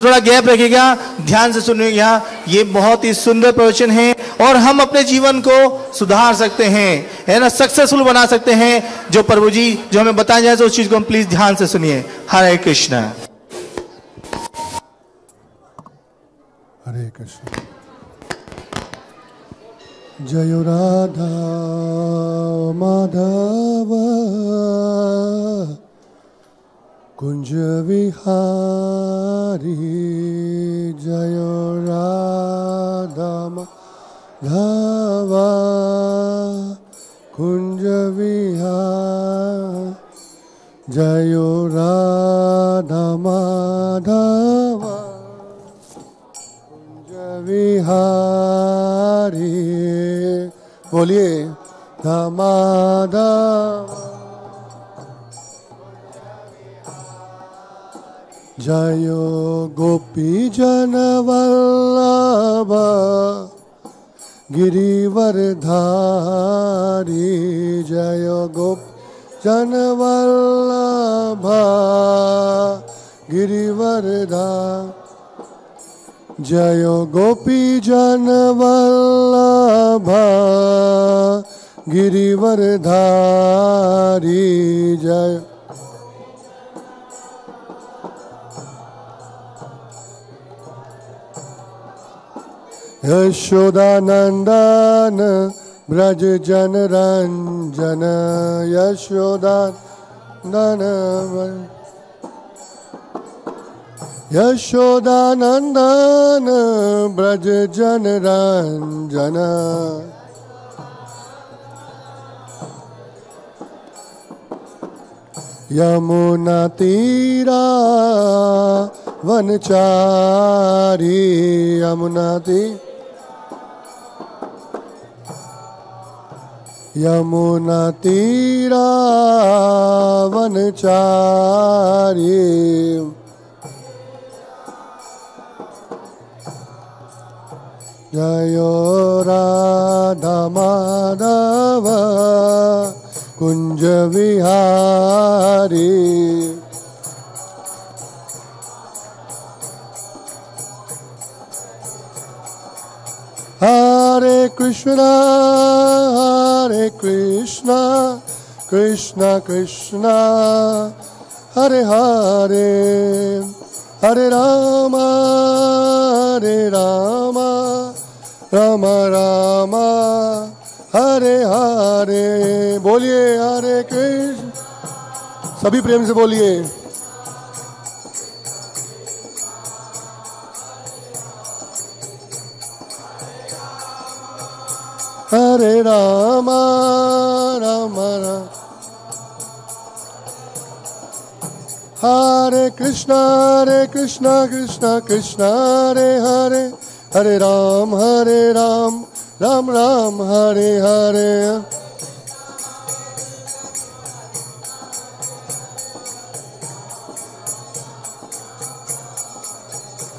थोड़ा गैप रखिएगा, ध्यान से सुनिएगा। ये बहुत ही सुंदर प्रवचन है और हम अपने जीवन को सुधार सकते हैं, है ना, सक्सेसफुल बना सकते हैं। जो प्रभु जी जो हमें बताया जाए, तो उस चीज को हम प्लीज ध्यान से सुनिए। हरे कृष्णा। हरे कृष्ण। जय राधा माधव कुंज विहारी, जय राधा माधव कुंज विहारी, जय राधा माधव कुंज विहारी। बोलिए माधव। जय गोपी जन वल्लभ गिरिवरधारी, जय गोपी जन वल्लभ गिरिवरधारी, जय गोपी जन वल्लभ गिरिवरधारी, जय यशोदानंदन ब्रज जन रंजन, यशोदानंदन यशोदानंदन ब्रज जन रंजन, यमुना तीरा वनचारी, यमुना तीरा यमुना तीरा वनचारी, जय राधा माधव कुंज विहारी। हरे कृष्णा कृष्णा कृष्णा हरे हरे, हरे राम राम राम हरे हरे। बोलिए हरे कृष्ण, सभी प्रेम से बोलिए। हरे राम राम राम हरे कृष्णा कृष्णा कृष्णा हरे हरे, हरे राम राम राम हरे हरे।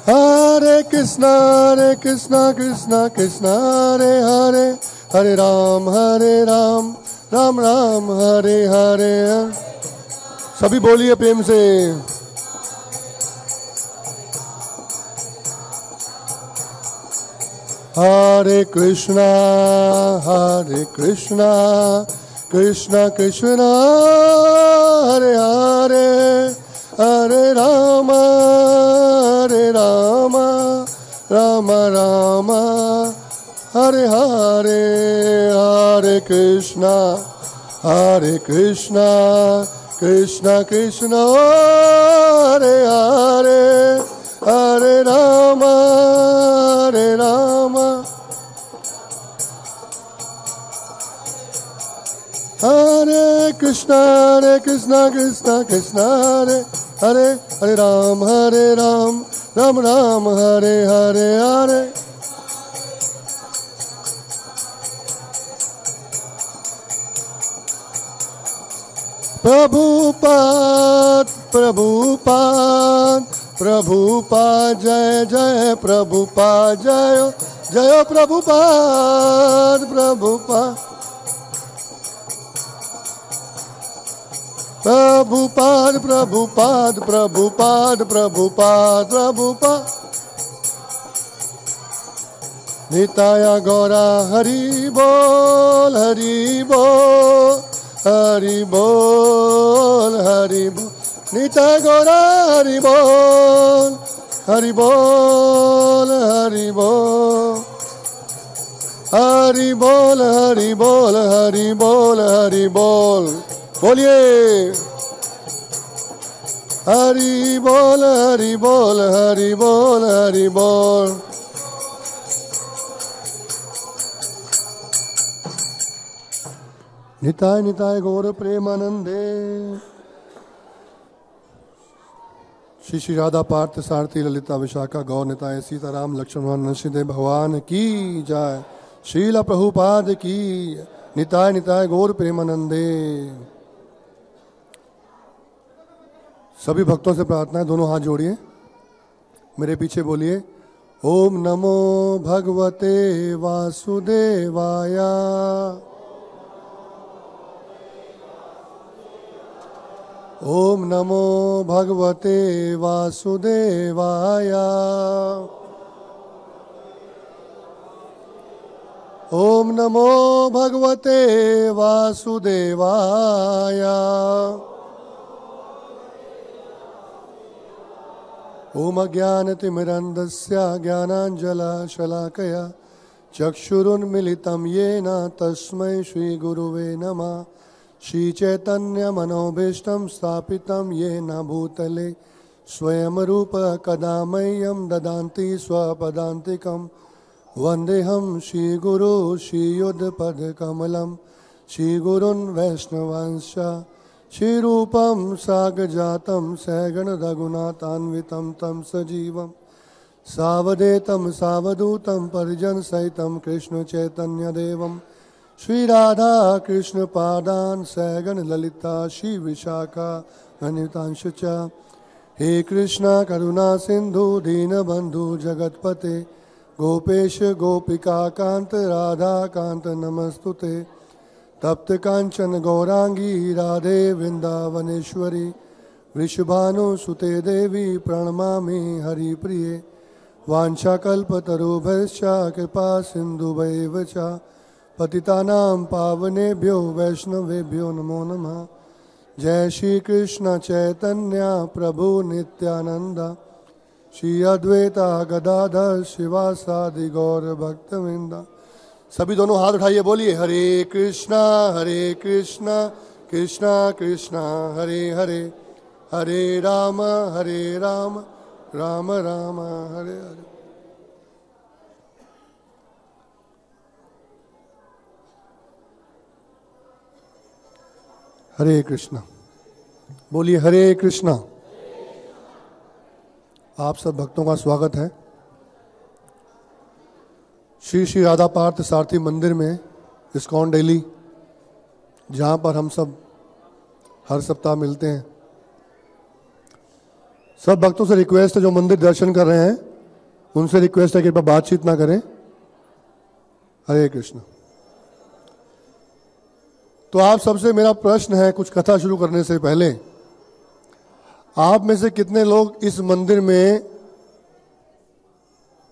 हरे कृष्णा कृष्णा कृष्णा हरे हरे, हरे राम राम राम हरे हरे। सभी बोलिए प्रेम से। हरे कृष्णा कृष्णा कृष्णा हरे हरे, हरे राम राम राम हरे हरे। हरे कृष्णा कृष्णा कृष्णा हरे हरे, हरे राम हरे कृष्णा कृष्णा कृष्णा हरे हरे, हरे राम राम राम हरे हरे हरे। प्रभुपाद जय जय प्रभुपाद, जय प्रभुपाद। प्रभुपाद प्रभुपाद प्रभुपाद प्रभुपाद प्रभुपाद निताय गौरा हरि बोल हरि बोल हरि बोल हरि बोल निताय गौरा हरि बोल हरि बोल हरि बोल हरि बोल हरि बोल हरि बोल हरि बोल बोलिए हरि बोल हरि बोल हरि बोल हरि बोल। निताय निताय गौर प्रेमानंदे। श्री श्री राधा पार्थ सारथी ललिता विशाखा गौर निताय सीताराम लक्ष्मण नरसिंह भगवान की जय। श्रील प्रभुपाद की निताय निताय गौर प्रेमानंदे। सभी भक्तों से प्रार्थना है, दोनों हाथ जोड़िए, मेरे पीछे बोलिए ओम नमो भगवते वासुदेवाय। ओम नमो भगवते वासुदेवाय। ओम नमो भगवते वासुदेवाय। ओम अज्ञानतिमिरन्धस्य ज्ञानाञ्जनशलाकया चक्षुरुन्मिलितं येन तस्मै श्रीगुरुवे नमः। श्रीचैतन्यमनोभीष्टं स्थापितं येन भूतले स्वयं रूप कदा मह्यं ददान्ति स्वपदान्तिकं। वन्देऽहं श्रीगुरो श्रीयुधपदकमलं श्रीगुरुन् वैष्णवांश्च श्रीरूपं साग्रजातं सहगणरघुनाथान्वितं तं सजीवं सावधेतं सावधूतं परिजनसहितं कृष्णचैतन्यदेवं श्रीराधा कृष्णपादान् सहगण ललिता श्रीविशाखा अनितांश च। हे कृष्ण करुणा सिंधु दीनबंधु जगतपते गोपेश गोपिका कांत राधा कांत नमस्तुते। तप्त कांचन गौरांगी राधे वृंदावनेश्वरी वृषभानुसुते देवी प्रणमामि हरिप्रिये। वाञ्छाकल्पतरुभ्यश्च कृपा सिन्धुभैव च पतितानां पावनेभ्यो वैष्णवेभ्यो नमो नमः। जय श्री कृष्ण चैतन्य प्रभु नित्यानंद श्री अद्वैता गदाधर शिवासादि गौर भक्तवृंद। सभी दोनों हाथ उठाइए, बोलिए हरे कृष्णा कृष्णा कृष्णा हरे हरे हरे राम राम राम हरे हरे। हरे कृष्णा बोलिए हरे कृष्णा। आप सब भक्तों का स्वागत है श्री श्री राधा पार्थ सारथी मंदिर में इस्कॉन डेली, जहाँ पर हम सब हर सप्ताह मिलते हैं। सब भक्तों से रिक्वेस्ट है जो मंदिर दर्शन कर रहे हैं उनसे रिक्वेस्ट है कि कृपया बातचीत ना करें। हरे कृष्ण। तो आप सबसे मेरा प्रश्न है, कुछ कथा शुरू करने से पहले, आप में से कितने लोग इस मंदिर में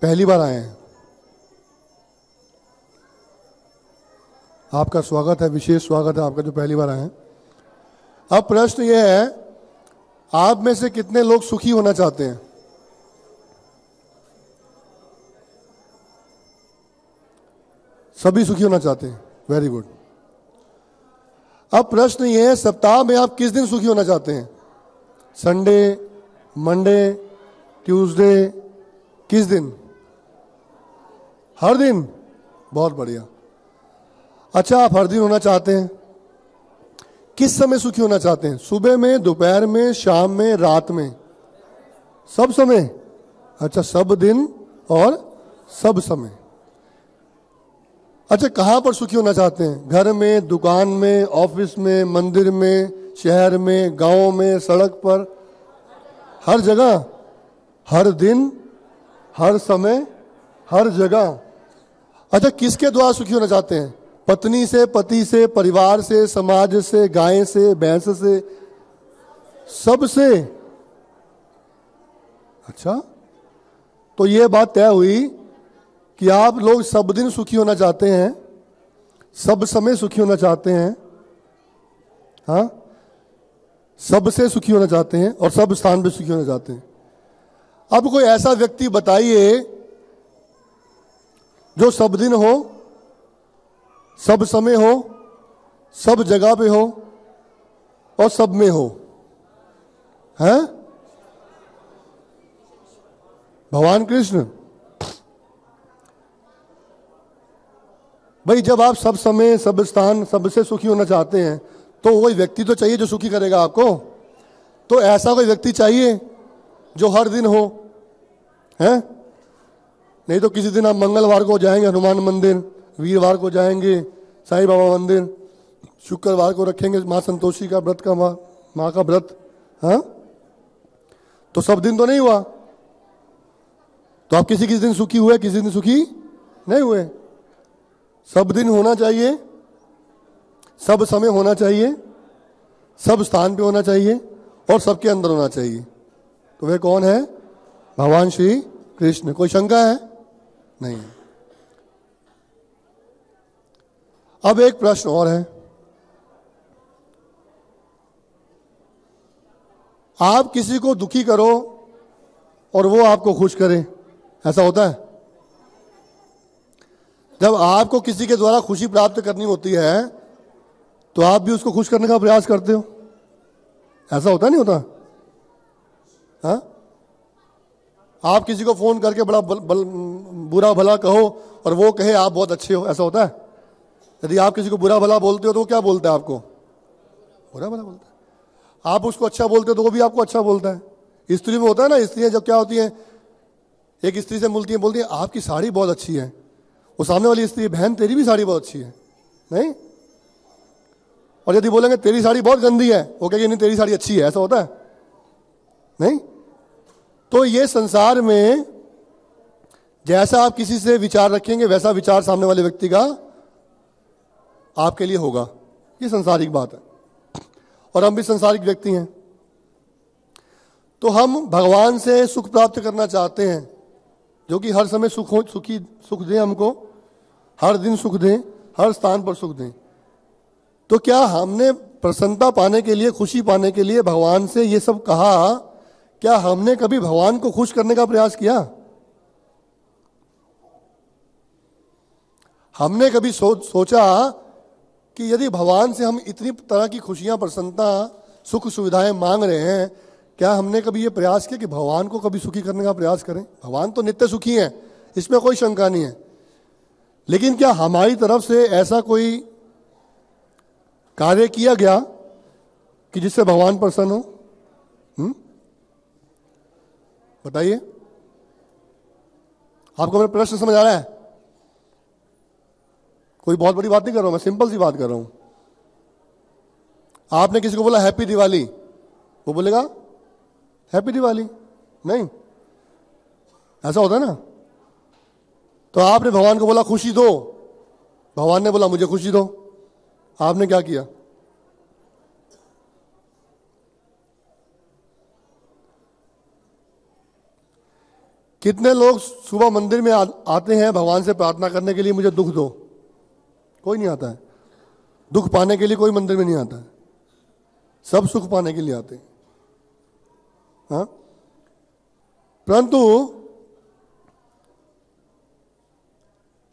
पहली बार आए हैं? आपका स्वागत है, विशेष स्वागत है आपका जो पहली बार आए हैं। अब प्रश्न यह है, आप में से कितने लोग सुखी होना चाहते हैं? सभी सुखी होना चाहते हैं, वेरी गुड। अब प्रश्न यह है, सप्ताह में आप किस दिन सुखी होना चाहते हैं? संडे, मंडे, ट्यूसडे, किस दिन? हर दिन? बहुत बढ़िया। अच्छा, आप हर दिन होना चाहते हैं। किस समय सुखी होना चाहते हैं? सुबह में, दोपहर में, शाम में, रात में? सब समय? अच्छा, सब दिन और सब समय। अच्छा, कहाँ पर सुखी होना चाहते हैं? घर में, दुकान में, ऑफिस में, मंदिर में, शहर में, गांव में, सड़क पर? हर जगह, हर दिन, हर समय, हर जगह। अच्छा, किसके द्वारा सुखी होना चाहते हैं? पत्नी से, पति से, परिवार से, समाज से, गाय से, भैंस से, सबसे। अच्छा, तो ये बात तय हुई कि आप लोग सब दिन सुखी होना चाहते हैं, सब समय सुखी होना चाहते हैं, हाँ, सबसे सुखी होना चाहते हैं और सब स्थान पे सुखी होना चाहते हैं। अब कोई ऐसा व्यक्ति बताइए जो सब दिन हो, सब समय हो, सब जगह पे हो और सब में हो, हैं? भगवान कृष्ण। भाई जब आप सब समय, सब स्थान, सबसे सुखी होना चाहते हैं तो वही व्यक्ति तो चाहिए जो सुखी करेगा आपको। तो ऐसा कोई व्यक्ति चाहिए जो हर दिन हो, हैं? नहीं तो किसी दिन आप मंगलवार को जाएंगे हनुमान मंदिर, वीरवार को जाएंगे साईं बाबा मंदिर, शुक्रवार को रखेंगे माँ संतोषी का व्रत का माँ का व्रत, हाँ? तो सब दिन तो नहीं हुआ। तो आप किसी किसी दिन सुखी हुए, किसी दिन सुखी नहीं हुए। सब दिन होना चाहिए, सब समय होना चाहिए, सब स्थान पे होना चाहिए और सबके अंदर होना चाहिए। तो वे कौन है? भगवान श्री कृष्ण। कोई शंका है? नहीं। अब एक प्रश्न और है, आप किसी को दुखी करो और वो आपको खुश करे, ऐसा होता है? जब आपको किसी के द्वारा खुशी प्राप्त करनी होती है तो आप भी उसको खुश करने का प्रयास करते हो, ऐसा होता नहीं होता? हाँ? आप किसी को फोन करके बड़ा बुरा भला कहो और वो कहे आप बहुत अच्छे हो, ऐसा होता है? यदि आप किसी को बुरा भला बोलते हो तो वो क्या बोलता है आपको? बुरा भला बोलता है। आप उसको अच्छा बोलते हो तो वो भी आपको अच्छा बोलता है। स्त्री में होता है ना, स्त्रियां जब क्या होती हैं, एक स्त्री से बोलती है आपकी साड़ी बहुत अच्छी है, वो सामने वाली स्त्री, बहन तेरी भी साड़ी बहुत अच्छी है, नहीं? और यदि बोलेंगे तेरी साड़ी बहुत गंदी है, वो कहेगी नहीं तेरी साड़ी अच्छी है, ऐसा होता है? नहीं? तो ये संसार में जैसा आप किसी से विचार रखेंगे वैसा विचार सामने वाले व्यक्ति का आपके लिए होगा। ये संसारिक बात है और हम भी संसारिक व्यक्ति हैं। तो हम भगवान से सुख प्राप्त करना चाहते हैं जो कि हर समय सुख दे, हमको हर दिन सुख दें, हर स्थान पर सुख दें। तो क्या हमने प्रसन्नता पाने के लिए, खुशी पाने के लिए भगवान से ये सब कहा, क्या हमने कभी भगवान को खुश करने का प्रयास किया? हमने कभी सोचा कि यदि भगवान से हम इतनी तरह की खुशियां, प्रसन्नता, सुख सुविधाएं मांग रहे हैं, क्या हमने कभी ये प्रयास किया कि भगवान को कभी सुखी करने का प्रयास करें? भगवान तो नित्य सुखी हैं, इसमें कोई शंका नहीं है, लेकिन क्या हमारी तरफ से ऐसा कोई कार्य किया गया कि जिससे भगवान प्रसन्न हो? बताइए। आपको मेरा प्रश्न समझ आ रहा है? कोई बहुत बड़ी बात नहीं कर रहा हूं मैं, सिंपल सी बात कर रहा हूं। आपने किसी को बोला हैप्पी दिवाली, वो बोलेगा हैप्पी दिवाली? नहीं, ऐसा होता है ना? तो आपने भगवान को बोला खुशी दो, भगवान ने बोला मुझे खुशी दो, आपने क्या किया? कितने लोग सुबह मंदिर में आते हैं भगवान से प्रार्थना करने के लिए मुझे दुख दो? कोई नहीं आता है। दुख पाने के लिए कोई मंदिर में नहीं आता है, सब सुख पाने के लिए आते हैं, हाँ? परंतु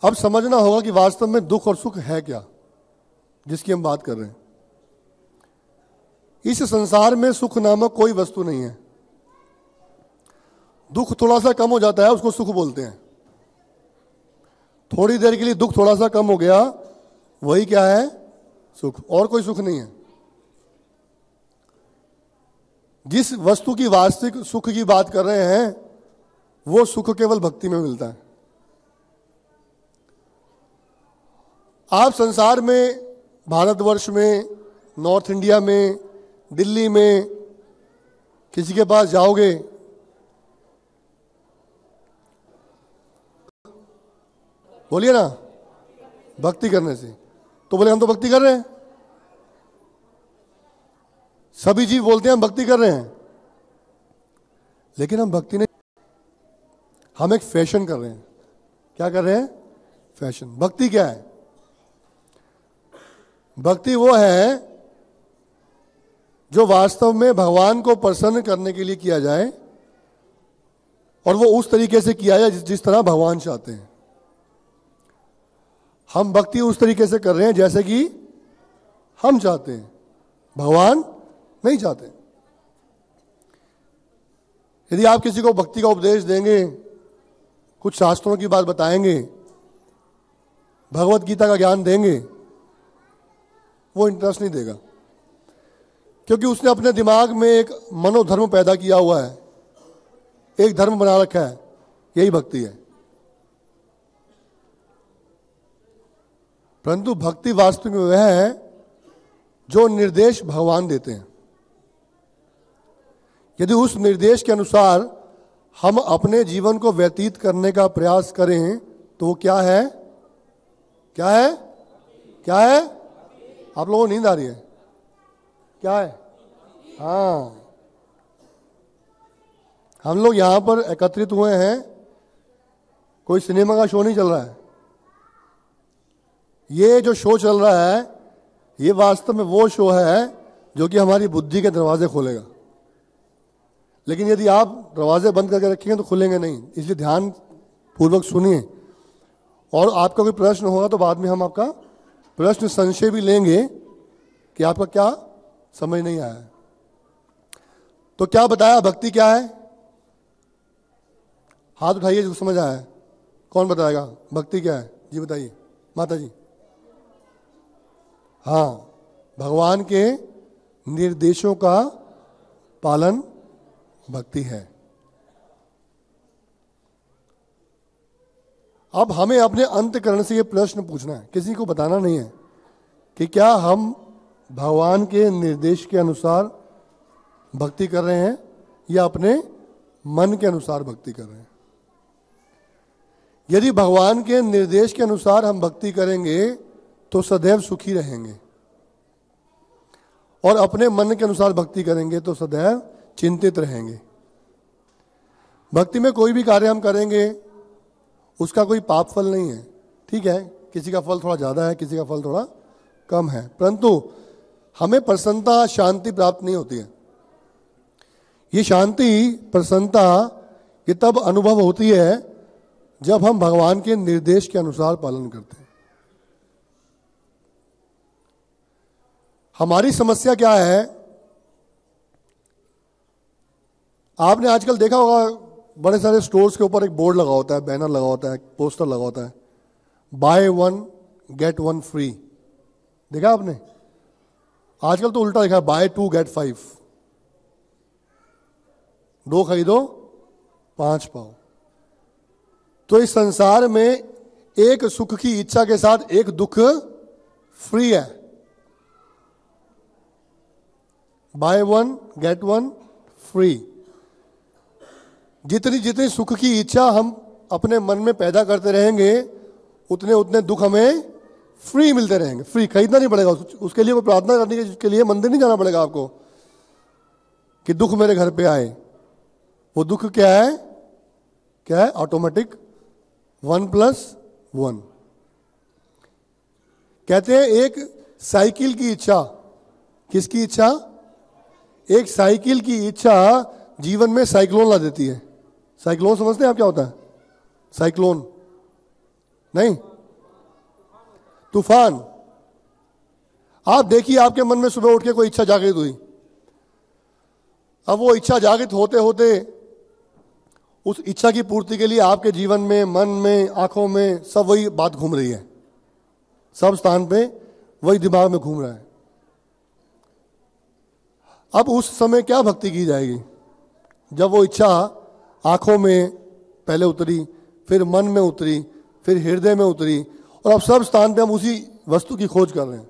अब समझना होगा कि वास्तव में दुख और सुख है क्या जिसकी हम बात कर रहे हैं। इस संसार में सुख नामक कोई वस्तु नहीं है। दुख थोड़ा सा कम हो जाता है उसको सुख बोलते हैं। थोड़ी देर के लिए दुख थोड़ा सा कम हो गया, वही क्या है? सुख। और कोई सुख नहीं है। जिस वस्तु की वास्तविक सुख की बात कर रहे हैं वो सुख केवल भक्ति में मिलता है। आप संसार में, भारतवर्ष में, नॉर्थ इंडिया में, दिल्ली में किसी के पास जाओगे, बोलिए ना, भक्ति करने से, तो बोले हम तो भक्ति कर रहे हैं। सभी जीव बोलते हैं हम भक्ति कर रहे हैं, लेकिन हम भक्ति नहीं, हम एक फैशन कर रहे हैं। क्या कर रहे हैं? फैशन। भक्ति क्या है? भक्ति वो है जो वास्तव में भगवान को प्रसन्न करने के लिए किया जाए, और वो उस तरीके से किया जाए जिस तरह भगवान चाहते हैं। हम भक्ति उस तरीके से कर रहे हैं जैसे कि हम चाहते हैं, भगवान नहीं चाहते। यदि आप किसी को भक्ति का उपदेश देंगे, कुछ शास्त्रों की बात बताएंगे, भगवत गीता का ज्ञान देंगे, वो इंटरेस्ट नहीं देगा, क्योंकि उसने अपने दिमाग में एक मनोधर्म पैदा किया हुआ है, एक धर्म बना रखा है। यही भक्ति है। परंतु भक्ति वास्तव में वह है जो निर्देश भगवान देते हैं। यदि उस निर्देश के अनुसार हम अपने जीवन को व्यतीत करने का प्रयास करें तो वो क्या है? क्या है? क्या है? आप लोगों को नींद आ रही है? क्या है? हाँ, हम लोग यहां पर एकत्रित हुए हैं, कोई सिनेमा का शो नहीं चल रहा है। ये जो शो चल रहा है ये वास्तव में वो शो है जो कि हमारी बुद्धि के दरवाजे खोलेगा, लेकिन यदि आप दरवाजे बंद करके रखेंगे तो खुलेंगे नहीं। इसलिए ध्यान पूर्वक सुनिए, और आपका कोई प्रश्न होगा तो बाद में हम आपका प्रश्न संशय भी लेंगे कि आपका क्या समझ नहीं आया। तो क्या बताया? भक्ति क्या है? हाथ उठाइए जो समझ आया है। कौन बताएगा भक्ति क्या है? जी बताइए माता जी। हाँ, भगवान के निर्देशों का पालन भक्ति है। अब हमें अपने अंतःकरण से ये प्रश्न पूछना है, किसी को बताना नहीं है, कि क्या हम भगवान के निर्देश के अनुसार भक्ति कर रहे हैं या अपने मन के अनुसार भक्ति कर रहे हैं। यदि भगवान के निर्देश के अनुसार हम भक्ति करेंगे तो सदैव सुखी रहेंगे, और अपने मन के अनुसार भक्ति करेंगे तो सदैव चिंतित रहेंगे। भक्ति में कोई भी कार्य हम करेंगे उसका कोई पाप फल नहीं है। ठीक है, किसी का फल थोड़ा ज्यादा है, किसी का फल थोड़ा कम है, परंतु हमें प्रसन्नता, शांति प्राप्त नहीं होती है। ये शांति, प्रसन्नता ये तब अनुभव होती है जब हम भगवान के निर्देश के अनुसार पालन करते हैं। हमारी समस्या क्या है? आपने आजकल देखा होगा बड़े सारे स्टोर्स के ऊपर एक बोर्ड लगा होता है, बैनर लगा होता है, पोस्टर लगा होता है, by one get one free. देखा आपने? आजकल तो उल्टा देखा, बाय टू गेट 5, 2 खरीदो 5 पाओ। तो इस संसार में एक सुख की इच्छा के साथ एक दुख फ्री है। By one get one free. जितनी जितनी सुख की इच्छा हम अपने मन में पैदा करते रहेंगे उतने उतने दुख हमें फ्री मिलते रहेंगे। फ्री, खरीदना नहीं पड़ेगा, उसके लिए कोई प्रार्थना करने के लिए मंदिर नहीं जाना पड़ेगा आपको कि दुख मेरे घर पे आए। वो दुख क्या है? क्या है? ऑटोमेटिक 1+1। कहते हैं एक साइकिल की इच्छा, किसकी इच्छा? एक साइकिल की इच्छा जीवन में साइक्लोन ला देती है। साइक्लोन समझते हैं आप क्या होता है? साइक्लोन नहीं, तूफान। आप देखिए आपके मन में सुबह उठ के कोई इच्छा जागृत हुई, अब वो इच्छा जागृत होते होते उस इच्छा की पूर्ति के लिए आपके जीवन में, मन में, आंखों में सब वही बात घूम रही है, सब स्थान पे वही दिमाग में घूम रहा है। अब उस समय क्या भक्ति की जाएगी? जब वो इच्छा आंखों में पहले उतरी, फिर मन में उतरी, फिर हृदय में उतरी, और अब सब स्थान पे हम उसी वस्तु की खोज कर रहे हैं।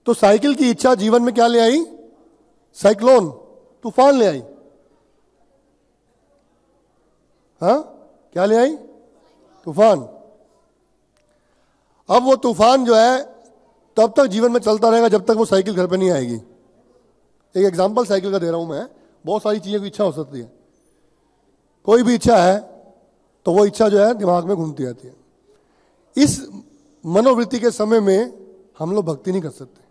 तो साइकिल की इच्छा जीवन में क्या ले आई? साइक्लोन, तूफान ले आई। हाँ, क्या ले आई? तूफान। अब वो तूफान जो है तब तक जीवन में चलता रहेगा जब तक वो साइकिल घर पे नहीं आएगी। एक एग्जाम्पल साइकिल का दे रहा हूं मैं, बहुत सारी चीज़ों की इच्छा हो सकती है। कोई भी इच्छा है तो वो इच्छा जो है दिमाग में घूमती रहती है। इस मनोवृत्ति के समय में हम लोग भक्ति नहीं कर सकते।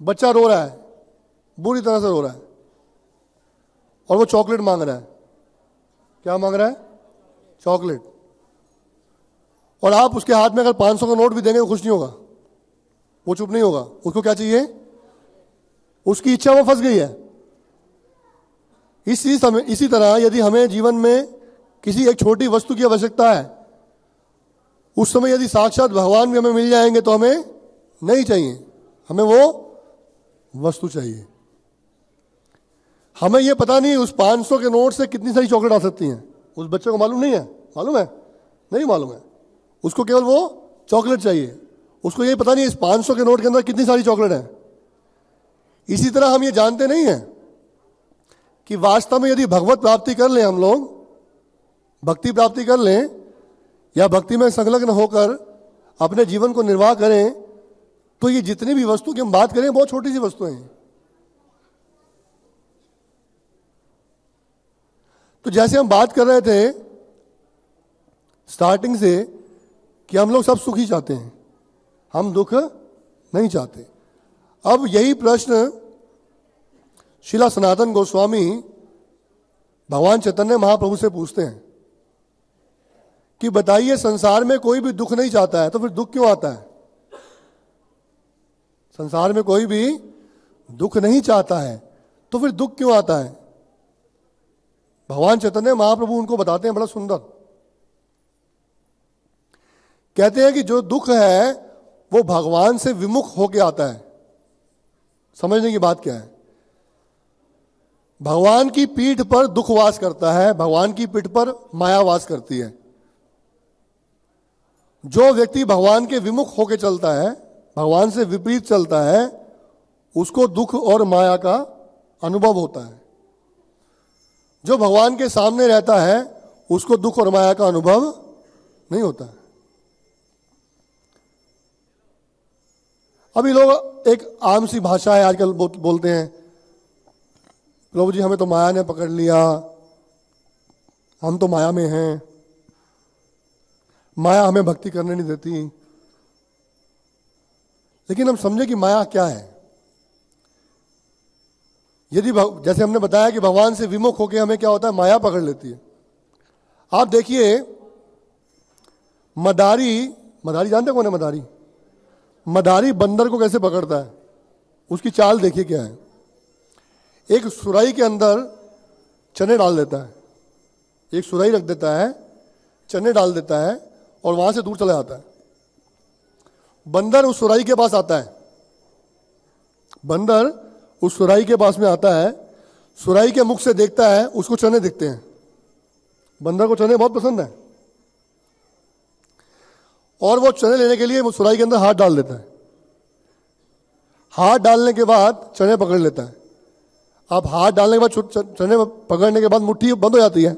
बच्चा रो रहा है, बुरी तरह से रो रहा है, और वो चॉकलेट मांग रहा है। क्या मांग रहा है? चॉकलेट। और आप उसके हाथ में अगर 500 का नोट भी देंगे वो खुश नहीं होगा, वो चुप नहीं होगा। उसको क्या चाहिए? उसकी इच्छा वो फंस गई है। इसी तरह यदि हमें जीवन में किसी एक छोटी वस्तु की आवश्यकता है, उस समय यदि साक्षात भगवान भी हमें मिल जाएंगे तो हमें नहीं चाहिए, हमें वो वस्तु चाहिए। हमें ये पता नहीं उस 500 के नोट से कितनी सारी चॉकलेट आ सकती हैं। उस बच्चे को मालूम नहीं है। मालूम है? नहीं मालूम है। उसको केवल वो चॉकलेट चाहिए। उसको ये पता नहीं इस 500 के नोट के अंदर कितनी सारी चॉकलेट है। इसी तरह हम ये जानते नहीं हैं कि वास्तव में यदि भगवत प्राप्ति कर लें, हम लोग भक्ति प्राप्ति कर लें या भक्ति में संलग्न होकर अपने जीवन को निर्वाह करें, तो ये जितनी भी वस्तु की हम बात करें बहुत छोटी सी वस्तुएं हैं। तो जैसे हम बात कर रहे थे स्टार्टिंग से कि हम लोग सब सुखी चाहते हैं, हम दुख नहीं चाहते। अब यही प्रश्न श्रीला सनातन गोस्वामी भगवान चैतन्य महाप्रभु से पूछते हैं कि बताइए, संसार में कोई भी दुख नहीं चाहता है तो फिर दुख क्यों आता है? संसार में कोई भी दुख नहीं चाहता है तो फिर दुख क्यों आता है? भगवान चैतन्य महाप्रभु उनको बताते हैं बड़ा सुंदर। कहते हैं कि जो दुख है वो भगवान से विमुख होके आता है। समझने की बात क्या है? भगवान की पीठ पर दुख वास करता है, भगवान की पीठ पर माया वास करती है। जो व्यक्ति भगवान के विमुख होके चलता है, भगवान से विपरीत चलता है, उसको दुख और माया का अनुभव होता है। जो भगवान के सामने रहता है उसको दुख और माया का अनुभव नहीं होता है। अभी लोग एक आम सी भाषा है आजकल बोलते हैं, प्रभु जी हमें तो माया ने पकड़ लिया, हम तो माया में हैं, माया हमें भक्ति करने नहीं देती। लेकिन हम समझे कि माया क्या है। यदि जैसे हमने बताया कि भगवान से विमुख होकर हमें क्या होता है, माया पकड़ लेती है। आप देखिए मदारी जानते कौन है? मदारी बंदर को कैसे पकड़ता है, उसकी चाल देखिए क्या है। एक सुराही के अंदर चने डाल देता है, एक सुराही रख देता है, चने डाल देता है और वहां से दूर चला जाता है। बंदर उस सुराही के पास आता है, बंदर उस सुराही के पास में आता है, सुराही के मुख से देखता है, उसको चने दिखते हैं। बंदर को चने बहुत पसंद है और वो चने लेने के लिए वो सुराही के अंदर हाथ डाल देता है। हाथ डालने के बाद चने पकड़ लेता है। अब हाथ डालने के बाद चने पकड़ने के बाद मुट्ठी बंद हो जाती है।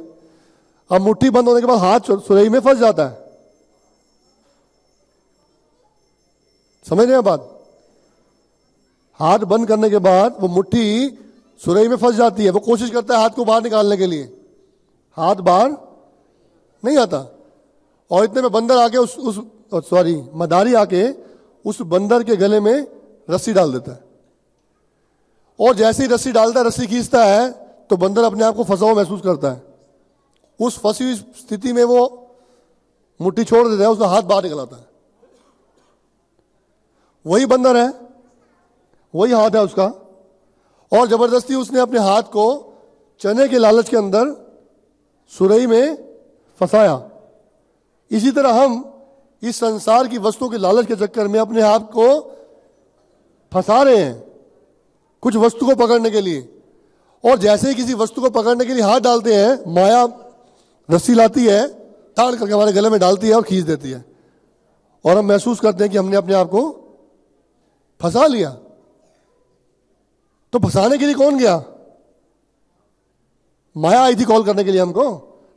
अब मुट्ठी बंद होने के बाद हाथ सुराही में फंस जाता है। समझ रहे हैं बात? हाथ बंद करने के बाद वो मुट्ठी सुराही में फंस जाती है। वो कोशिश करता है हाथ को बाहर निकालने के लिए, हाथ बाहर नहीं आता। और इतने में बंदर आके मदारी आके उस बंदर के गले में रस्सी डाल देता है। और जैसे ही रस्सी डालता है, रस्सी खींचता है, तो बंदर अपने आप को फंसा हुआ महसूस करता है। उस फंसी हुई स्थिति में वो मुट्ठी छोड़ देता है, उसका हाथ बाहर निकल आता है। वही बंदर है, वही हाथ है उसका, और जबरदस्ती उसने अपने हाथ को चने के लालच के अंदर सुराही में फंसाया। इसी तरह हम इस संसार की वस्तुओं के लालच के चक्कर में अपने आप को फंसा रहे हैं कुछ वस्तु को पकड़ने के लिए। और जैसे ही किसी वस्तु को पकड़ने के लिए हाथ डालते हैं, माया रस्सी लाती है, ताड़ करके हमारे गले में डालती है और खींच देती है, और हम महसूस करते हैं कि हमने अपने आप को फंसा लिया। तो फंसाने के लिए कौन गया? माया आई थी कॉल करने के लिए हमको,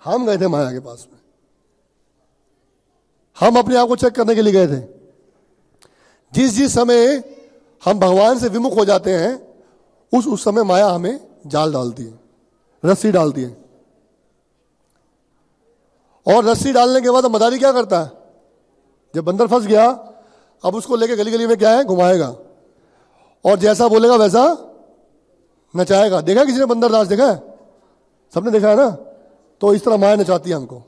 हम गए थे माया के पास में, हम अपने आप को चेक करने के लिए गए थे। जिस जिस समय हम भगवान से विमुख हो जाते हैं, उस समय माया हमें जाल डालती है, रस्सी डालती है। और रस्सी डालने के बाद मदारी क्या करता है? जब बंदर फंस गया, अब उसको लेके गली गली में क्या है, घुमाएगा, और जैसा बोलेगा वैसा नचाएगा। देखा किसी ने बंदर नाच? देखा है? सबने देखा है ना? तो इस तरह माया नचाती है हमको,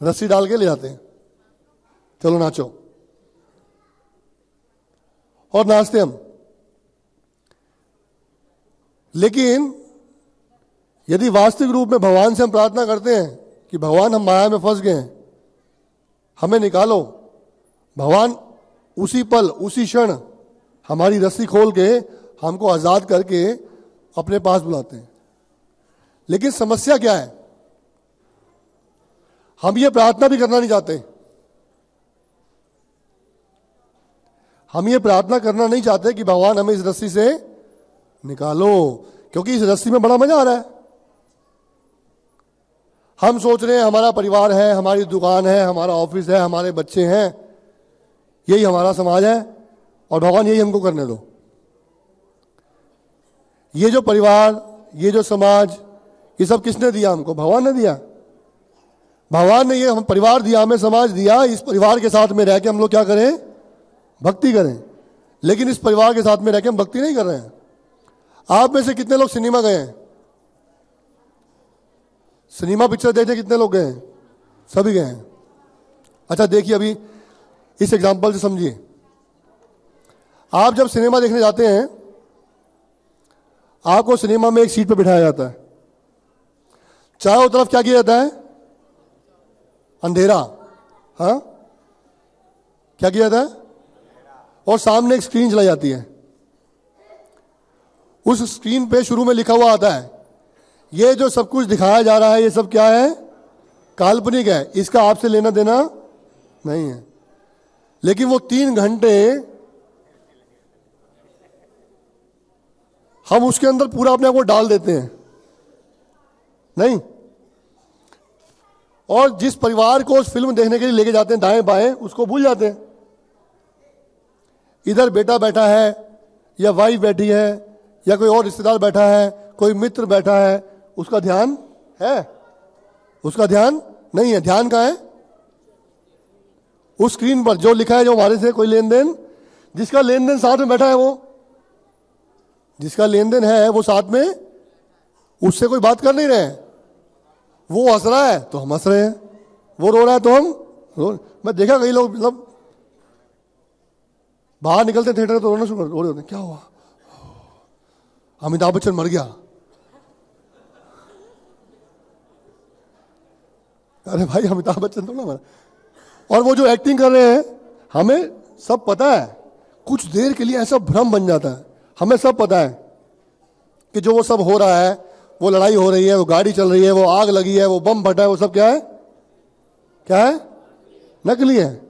रस्सी डाल के ले जाते हैं, चलो नाचो, और नाचते हम। लेकिन यदि वास्तविक रूप में भगवान से हम प्रार्थना करते हैं कि भगवान हम माया में फंस गए हैं, हमें निकालो, भगवान उसी पल उसी क्षण हमारी रस्सी खोल के हमको आजाद करके अपने पास बुलाते हैं। लेकिन समस्या क्या है? हम ये प्रार्थना भी करना नहीं चाहते। हम ये प्रार्थना करना नहीं चाहते कि भगवान हमें इस रस्सी से निकालो, क्योंकि इस रस्सी में बड़ा मजा आ रहा है। हम सोच रहे हैं हमारा परिवार है, हमारी दुकान है, हमारा ऑफिस है, हमारे बच्चे हैं, यही हमारा समाज है, और भगवान यही हमको करने दो। ये जो परिवार, ये जो समाज, ये सब किसने दिया हमको? भगवान ने दिया। भगवान ने ये हम परिवार दिया, हमें समाज दिया। इस परिवार के साथ में रह के हम लोग क्या करें? भक्ति करें। लेकिन इस परिवार के साथ में रह के हम भक्ति नहीं कर रहे हैं। आप में से कितने लोग सिनेमा गए हैं? सिनेमा पिक्चर देखने कितने लोग गए हैं? सभी गए हैं। अच्छा देखिए, अभी इस एग्जांपल से समझिए। आप जब सिनेमा देखने जाते हैं, आपको सिनेमा में एक सीट पर बिठाया जाता है, चारों तरफ क्या किया जाता है? अंधेरा। हाँ, क्या किया जाता है? और सामने एक स्क्रीन चलाई जाती है। उस स्क्रीन पे शुरू में लिखा हुआ आता है, ये जो सब कुछ दिखाया जा रहा है ये सब क्या है? काल्पनिक है, इसका आपसे लेना देना नहीं है। लेकिन वो 3 घंटे हम उसके अंदर पूरा अपने आप को डाल देते हैं, नहीं? और जिस परिवार को उस फिल्म देखने के लिए लेके जाते हैं दाएं बाएं, उसको भूल जाते हैं। इधर बेटा बैठा है, या वाइफ बैठी है, या कोई और रिश्तेदार बैठा है, कोई मित्र बैठा है, उसका ध्यान है? उसका ध्यान नहीं है। ध्यान कहाँ है? उस स्क्रीन पर जो लिखा है, जो हमारे से कोई लेन देन, जिसका लेन देन साथ में बैठा है, वो जिसका लेन देन है वो साथ में, उससे कोई बात कर नहीं रहे हैं। वो हंस रहा है तो हम हंस रहे हैं, वो रो रहा है तो हम रो। मैं देखा कई लोग मतलब बाहर निकलते थिएटर तो रोना शुरू कर, रो रहे होते, क्या हुआ? अमिताभ बच्चन मर गया। अरे भाई, अमिताभ बच्चन तो ना मरा। और वो जो एक्टिंग कर रहे हैं, हमें सब पता है। कुछ देर के लिए ऐसा भ्रम बन जाता है, हमें सब पता है कि जो वो सब हो रहा है, वो लड़ाई हो रही है, वो गाड़ी चल रही है, वो आग लगी है, वो बम फटा है, वो सब क्या है? क्या है? नकली है।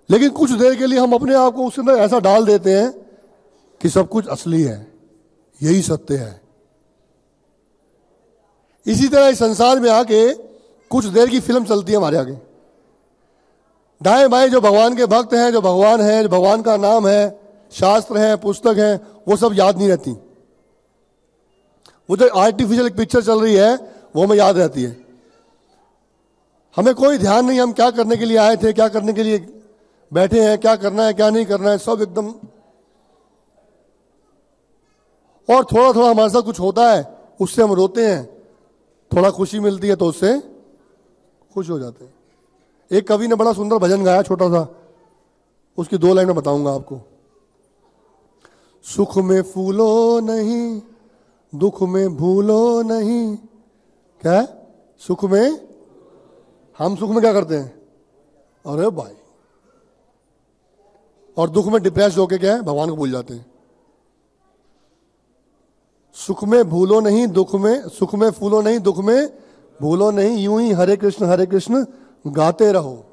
लेकिन कुछ देर के लिए हम अपने आप को उसके अंदर ऐसा डाल देते हैं कि सब कुछ असली है, यही सत्य है। इसी तरह इस संसार में आके कुछ देर की फिल्म चलती है हमारे आगे। दाएं बाएं जो भगवान के भक्त हैं, जो भगवान है, जो भगवान का नाम है, शास्त्र है, पुस्तक है, वो सब याद नहीं रहती। वो जो आर्टिफिशियल एक पिक्चर चल रही है, वो हमें याद रहती है। हमें कोई ध्यान नहीं हम क्या करने के लिए आए थे, क्या करने के लिए बैठे हैं, क्या करना है, क्या नहीं करना है, सब एकदम। और थोड़ा थोड़ा हमारे साथ कुछ होता है, उससे हम रोते हैं, थोड़ा खुशी मिलती है तो उससे खुश हो जाते हैं। एक कवि ने बड़ा सुंदर भजन गाया, छोटा सा, उसकी 2 लाइन में बताऊंगा आपको। सुख में फूलो नहीं, दुख में भूलो नहीं। क्या? सुख में, हम सुख में क्या करते हैं? अरे भाई। और दुख में डिप्रेस होके क्या है? भगवान को भूल जाते हैं। सुख में भूलो नहीं, दुख में, सुख में फूलो नहीं, दुख में भूलो नहीं, यूं ही हरे कृष्ण गाते रहो।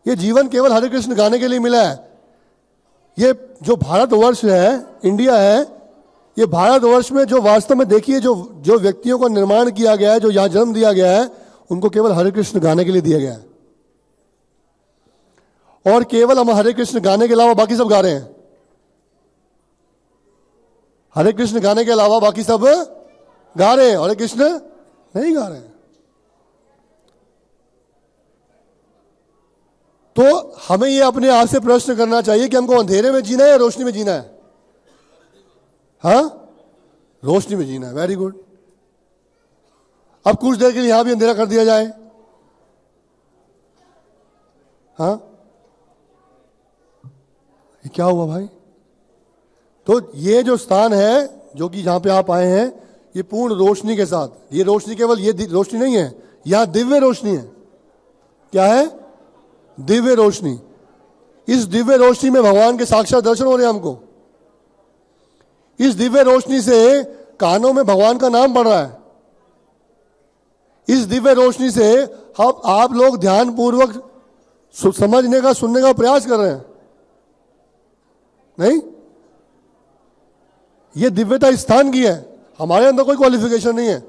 ये जीवन केवल हरे कृष्ण गाने के लिए मिला है। ये जो भारतवर्ष है, इंडिया है, ये भारतवर्ष में जो वास्तव में देखिए जो व्यक्तियों को निर्माण किया गया है, जो यहां जन्म दिया गया है, उनको केवल हरे कृष्ण गाने के लिए दिया गया है। और केवल हम हरे कृष्ण गाने के अलावा बाकी सब गा रहे हैं। हरे कृष्ण गाने के अलावा बाकी सब गा रहे हैं, हरे कृष्ण नहीं गा रहे हैं। तो हमें ये अपने आप से प्रश्न करना चाहिए कि हमको अंधेरे में जीना है या रोशनी में जीना है? हाँ, रोशनी में जीना है। Very good. अब कुछ देर के लिए यहां भी अंधेरा कर दिया जाए, हाँ, ये क्या हुआ भाई? तो ये जो स्थान है जो कि जहां पे आप आए हैं, ये पूर्ण रोशनी के साथ, ये रोशनी केवल ये रोशनी नहीं है, यहां दिव्य रोशनी है। क्या है? दिव्य रोशनी। इस दिव्य रोशनी में भगवान के साक्षात दर्शन हो रहे हैं हमको। इस दिव्य रोशनी से कानों में भगवान का नाम पड़ रहा है। इस दिव्य रोशनी से आप लोग ध्यान पूर्वक समझने का, सुनने का प्रयास कर रहे हैं। नहीं, यह दिव्यता इस स्थान की है, हमारे अंदर कोई क्वालिफिकेशन नहीं है।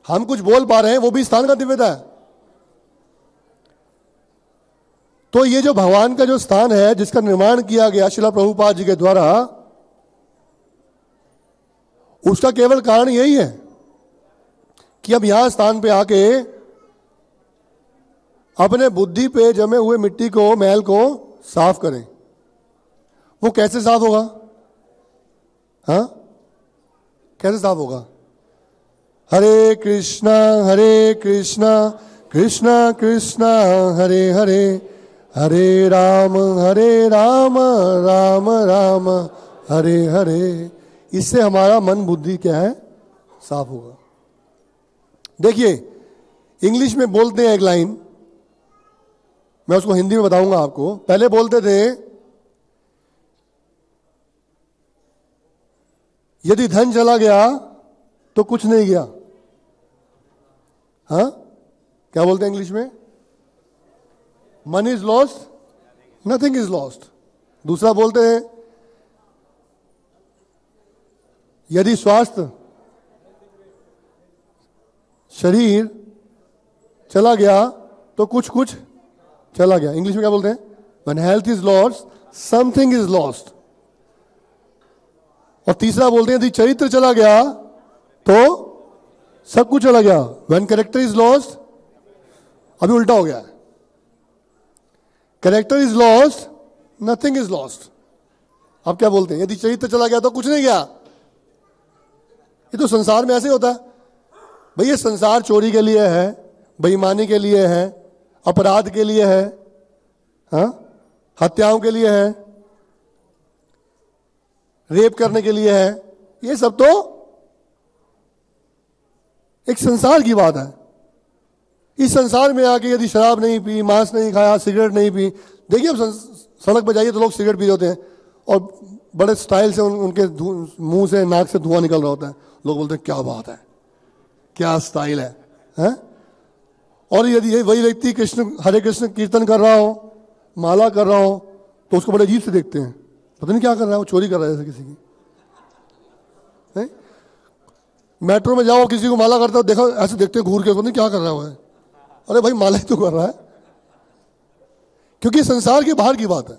हम कुछ बोल पा रहे हैं, वो भी स्थान का दिव्यता है। तो ये जो भगवान का जो स्थान है, जिसका निर्माण किया गया श्रील प्रभुपाद जी के द्वारा, उसका केवल कारण यही है कि अब यहां स्थान पे आके अपने बुद्धि पे जमे हुए मिट्टी को, मैल को साफ करें। वो कैसे साफ होगा? हाँ, कैसे साफ होगा? हरे कृष्णा कृष्णा कृष्णा हरे हरे, हरे राम राम राम हरे हरे। इससे हमारा मन बुद्धि क्या है? साफ होगा। देखिए, इंग्लिश में बोलते हैं एक लाइन, मैं उसको हिंदी में बताऊंगा आपको। पहले बोलते थे, यदि धन चला गया तो कुछ नहीं गया। हाँ, क्या बोलते हैं इंग्लिश में? Money is lost, nothing is lost. दूसरा बोलते हैं, यदि स्वास्थ्य, शरीर चला गया तो कुछ कुछ चला गया। इंग्लिश में क्या बोलते हैं? When health is lost, something is lost। और तीसरा बोलते हैं, यदि चरित्र चला गया तो सब कुछ चला गया। When character is lost, अभी उल्टा हो गया है। Character is lost, nothing is lost। अब क्या बोलते हैं? यदि चरित्र चला गया तो कुछ नहीं गया। ये तो संसार में ऐसे होता है भाई। ये संसार चोरी के लिए है, बेईमानी के लिए है, अपराध के लिए है, हाँ, हत्याओं के लिए है, रेप करने के लिए है। ये सब तो एक संसार की बात है। इस संसार में आके यदि शराब नहीं पी, मांस नहीं खाया, सिगरेट नहीं पी। देखिए, अब सड़क पर जाइए तो लोग सिगरेट पी होते हैं और बड़े स्टाइल से उनके मुंह से, नाक से धुआं निकल रहा होता है। लोग बोलते हैं क्या बात है, क्या स्टाइल है, हैं? और यदि वही व्यक्ति हरे कृष्ण कीर्तन कर रहा हो, माला कर रहा हो, तो उसको बड़े अजीब से देखते हैं। पता नहीं क्या कर रहा है, वो चोरी कर रहा है जैसे किसी की। नहीं? मेट्रो में जाओ, किसी को माला करता हो, देखो ऐसे देखते हैं घूर के, नहीं क्या कर रहा है। अरे भाई, माला ही तो कर रहा है, क्योंकि संसार के बाहर की बात है।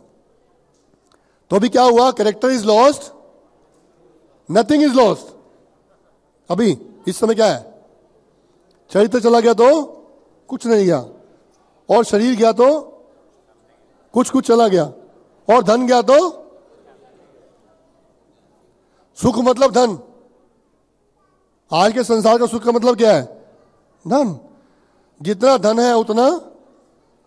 तो अभी क्या हुआ? Character is lost, nothing is lost. अभी इस समय क्या है? चरित्र चला गया तो कुछ नहीं गया, और शरीर गया तो कुछ कुछ चला गया, और धन गया तो सुख मतलब धन। आज के संसार का सुख का मतलब क्या है? धन। जितना धन है उतना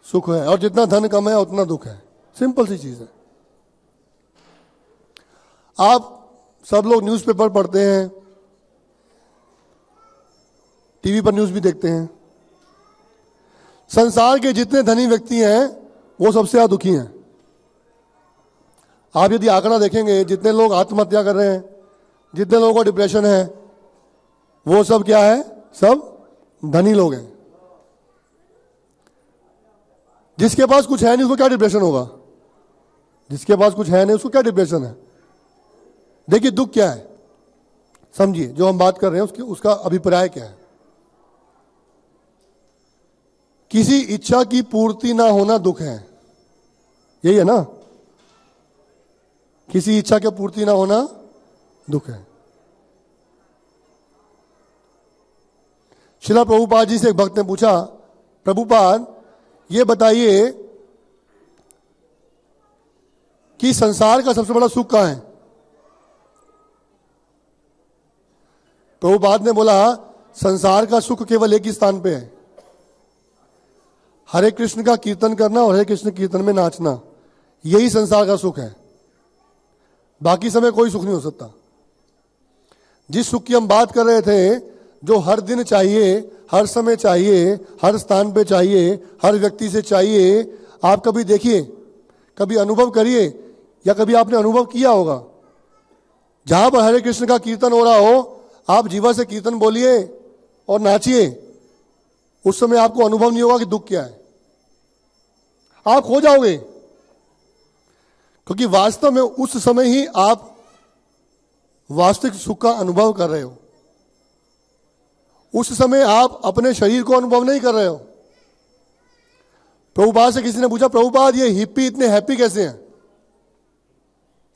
सुख है, और जितना धन कम है उतना दुख है। सिंपल सी चीज है। आप सब लोग न्यूज़पेपर पढ़ते हैं, टीवी पर न्यूज़ भी देखते हैं। संसार के जितने धनी व्यक्ति हैं वो सबसे ज्यादा दुखी हैं। आप यदि आंकड़ा देखेंगे, जितने लोग आत्महत्या कर रहे हैं, जितने लोगों को डिप्रेशन है, वो सब क्या है? सब धनी लोग हैं। जिसके पास कुछ है नहीं उसको क्या डिप्रेशन होगा? जिसके पास कुछ है नहीं उसको क्या डिप्रेशन है? देखिए, दुख क्या है समझिए। जो हम बात कर रहे हैं उसका अभिप्राय क्या है? किसी इच्छा की पूर्ति ना होना दुख है, यही है ना? किसी इच्छा की पूर्ति ना होना दुख है। शिला प्रभुपाद जी से एक भक्त ने पूछा, प्रभुपाद ये बताइए कि संसार का सबसे बड़ा सुख कहां है? प्रभुपाद ने बोला, संसार का सुख केवल एक ही स्थान पे है, हरे कृष्ण का कीर्तन करना और हरे कृष्ण कीर्तन में नाचना, यही संसार का सुख है। बाकी समय कोई सुख नहीं हो सकता। जिस सुख की हम बात कर रहे थे, जो हर दिन चाहिए, हर समय चाहिए, हर स्थान पे चाहिए, हर व्यक्ति से चाहिए, आप कभी देखिए, कभी अनुभव करिए, या कभी आपने अनुभव किया होगा, जहां पर हरे कृष्ण का कीर्तन हो रहा हो, आप जीवा से कीर्तन बोलिए और नाचिए, उस समय आपको अनुभव नहीं होगा कि दुख क्या है। आप खो जाओगे, क्योंकि वास्तव में उस समय ही आप वास्तविक सुख का अनुभव कर रहे हो। उस समय आप अपने शरीर को अनुभव नहीं कर रहे हो। प्रभुपाद से किसी ने पूछा, प्रभुपाद ये हिप्पी इतने हैप्पी कैसे हैं?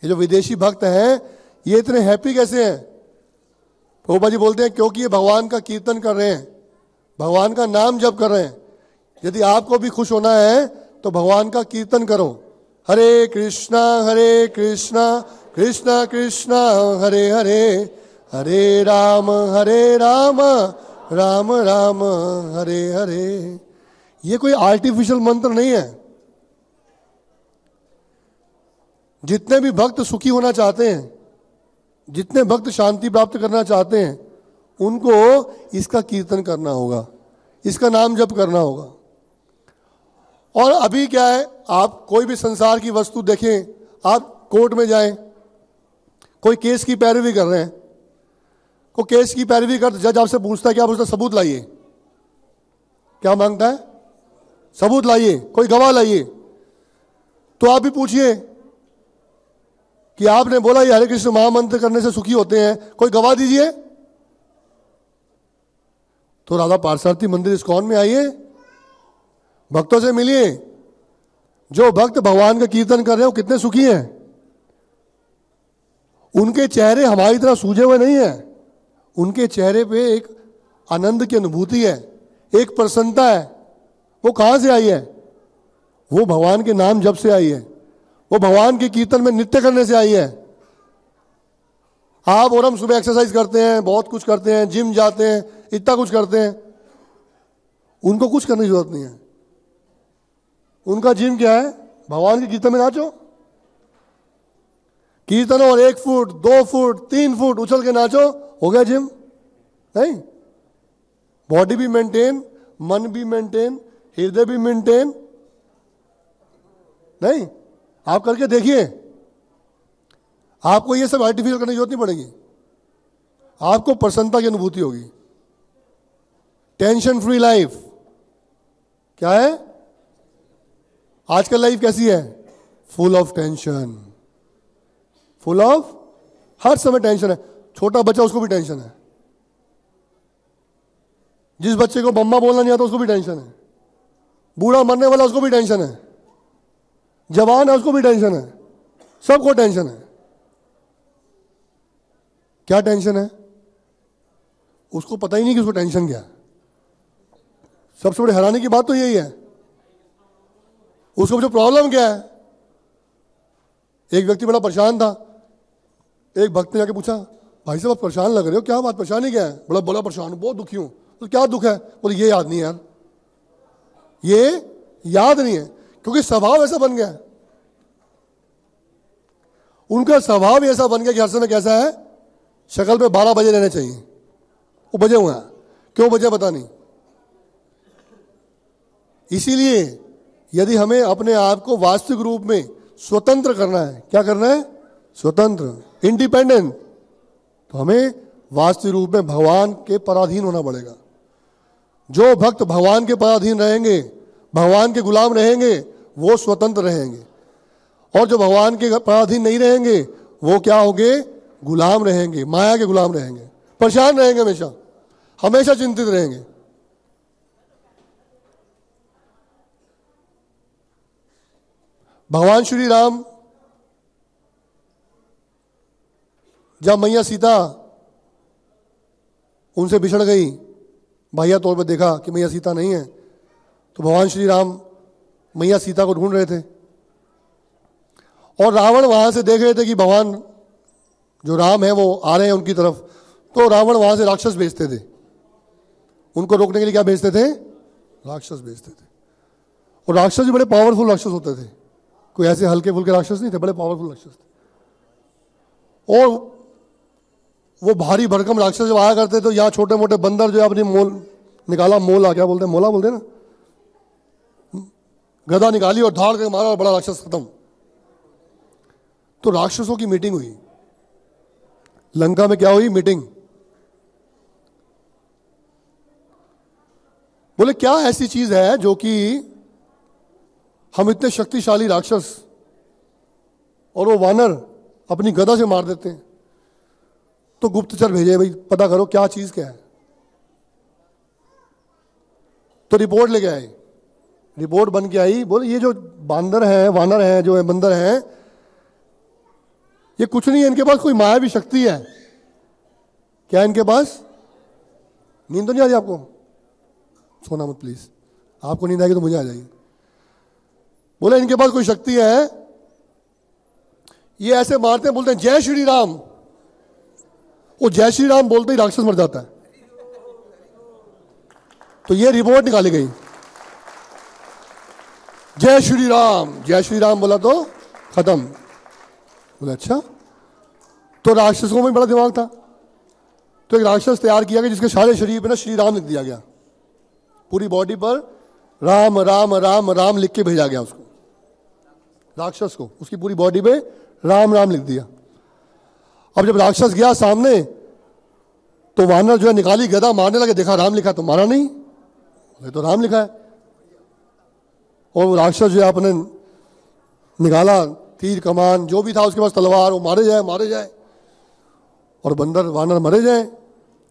ये जो विदेशी भक्त हैं, ये इतने हैप्पी कैसे हैं? प्रभुपाद जी बोलते हैं, क्योंकि ये भगवान का कीर्तन कर रहे हैं, भगवान का नाम जप कर रहे हैं। यदि आपको भी खुश होना है तो भगवान का कीर्तन करो। हरे कृष्णा कृष्णा कृष्णा हरे हरे, हरे राम राम राम हरे हरे। ये कोई आर्टिफिशियल मंत्र नहीं है। जितने भी भक्त सुखी होना चाहते हैं, जितने भक्त शांति प्राप्त करना चाहते हैं, उनको इसका कीर्तन करना होगा, इसका नाम जप करना होगा। और अभी क्या है, आप कोई भी संसार की वस्तु देखें, आप कोर्ट में जाएं, कोई केस की पैरवी कर रहे हैं, कोई केस की पैरवी कर, जज आपसे पूछता है, क्या पूछता है? सबूत लाइए। क्या मांगता है? सबूत लाइए, कोई गवाह लाइए। तो आप भी पूछिए कि आपने बोला ये हरे कृष्ण महामंत्र करने से सुखी होते हैं, कोई गवाह दीजिए। तो राधा पार्सार्थी मंदिर इस्कॉन में आइए, भक्तों से मिलिए। जो भक्त भगवान का कीर्तन कर रहे हैं वो कितने सुखी हैं। उनके चेहरे हमारी तरह सूजे हुए नहीं है, उनके चेहरे पे एक आनंद की अनुभूति है, एक प्रसन्नता है। वो कहां से आई है? वो भगवान के नाम जप से आई है, वो भगवान के कीर्तन में नृत्य करने से आई है। आप और हम सुबह एक्सरसाइज करते हैं, बहुत कुछ करते हैं, जिम जाते हैं, इतना कुछ करते हैं, उनको कुछ करने की जरूरत नहीं है। उनका जिम क्या है? भगवान के कीर्तन में नाचो। कीर्तन और 1 फुट 2 फुट 3 फुट उछल के नाचो, हो गया जिम। नहीं, बॉडी भी मेंटेन, मन भी मेंटेन, हृदय भी मेंटेन। नहीं, आप करके देखिए, आपको ये सब आर्टिफिशियल करने की जरूरत नहीं पड़ेगी। आपको प्रसन्नता की अनुभूति होगी। टेंशन फ्री लाइफ क्या है? आजकल लाइफ कैसी है? Full of tension, full of, हर समय टेंशन है। छोटा बच्चा, उसको भी टेंशन है। जिस बच्चे को मम्मा बोलना नहीं आता उसको भी टेंशन है। बूढ़ा मरने वाला, उसको भी टेंशन है। जवान है, उसको भी टेंशन है। सबको टेंशन है। क्या टेंशन है? उसको पता ही नहीं कि उसको टेंशन क्या है। सबसे बड़ी हैरानी की बात तो यही है। उसको जो प्रॉब्लम क्या है? एक व्यक्ति बड़ा परेशान था, एक भक्त ने जाके पूछा, भाई साहब आप परेशान लग रहे हो, क्या बात, परेशानी क्या है? बड़ा परेशान हूं, बहुत दुखी हूं। तो क्या दुख है? बोले ये याद नहीं यार, ये याद नहीं है, क्योंकि स्वभाव ऐसा बन गया है। उनका स्वभाव ऐसा बन गया कि हर समय कैसा है, शक्ल पे 12 बजे रहने चाहिए। वो बजे हुए हैं, क्यों बजे पता नहीं। इसीलिए यदि हमें अपने आप को वास्तविक रूप में स्वतंत्र करना है, क्या करना है? स्वतंत्र, इंडिपेंडेंट, तो हमें वास्तविक रूप में भगवान के पराधीन होना पड़ेगा। जो भक्त भगवान के पराधीन रहेंगे, भगवान के गुलाम रहेंगे, वो स्वतंत्र रहेंगे। और जो भगवान के पराधीन नहीं रहेंगे, वो क्या होंगे? गुलाम रहेंगे, माया के गुलाम रहेंगे, परेशान रहेंगे, हमेशा हमेशा चिंतित रहेंगे। भगवान श्री राम जब मैया सीता उनसे बिछड़ गई, बाह्य तौर पर देखा कि मैया सीता नहीं है, तो भगवान श्री राम मैया सीता को ढूंढ रहे थे। और रावण वहां से देख रहे थे कि भगवान जो राम है वो आ रहे हैं उनकी तरफ, तो रावण वहां से राक्षस भेजते थे, उनको रोकने के लिए क्या भेजते थे? राक्षस भेजते थे। और राक्षस भी बड़े पावरफुल राक्षस होते थे, कोई ऐसे हल्के फुल्के राक्षस नहीं थे, बड़े पावरफुल राक्षस थे। और वो भारी भरकम राक्षस जब आया करते तो यहाँ छोटे मोटे बंदर जो है अपनी मोल निकाला, मोला क्या बोलते हैं, मोला बोलते हैं ना, गदा निकाली और धाड़ के मारा और बड़ा राक्षस खत्म। तो राक्षसों की मीटिंग हुई लंका में। क्या हुई? मीटिंग। बोले क्या ऐसी चीज है जो कि हम इतने शक्तिशाली राक्षस और वो वानर अपनी गदा से मार देते हैं? तो गुप्तचर भेजे, भाई पता करो क्या चीज क्या है। तो रिपोर्ट लेके आए, रिपोर्ट बन के आई। बोले ये जो बांदर है, वानर है, जो है बंदर है, ये कुछ नहीं है, इनके पास कोई मायावी शक्ति है। क्या इनके पास? नींद तो नहीं आ रही आपको? सोना मत प्लीज, आपको नींद आएगी तो मुझे आ जाएगी। बोले इनके पास कोई शक्ति है, ये ऐसे मारते हैं, बोलते हैं जय श्री राम। वो जय श्री राम बोलते ही राक्षस मर जाता है। तो ये रिपोर्ट निकाली गई, जय श्री राम, जय श्री राम बोला तो खत्म। बोले अच्छा। तो राक्षसों में बड़ा दिमाग था, तो एक राक्षस तैयार किया गया जिसके सारे शरीर पे ना श्री राम लिख दिया गया, पूरी बॉडी पर राम राम राम राम लिख के भेजा गया उसको, राक्षस को, उसकी पूरी बॉडी पे राम राम लिख दिया। अब जब राक्षस गया सामने तो वानर जो है निकाली गदा, मारने लगे, देखा राम लिखा तो मारा नहीं, तो राम लिखा है। और वो राक्षस जो है अपने निकाला तीर कमान जो भी था उसके पास तलवार, वो मारे जाए मारे जाए, और बंदर वानर मरे जाए,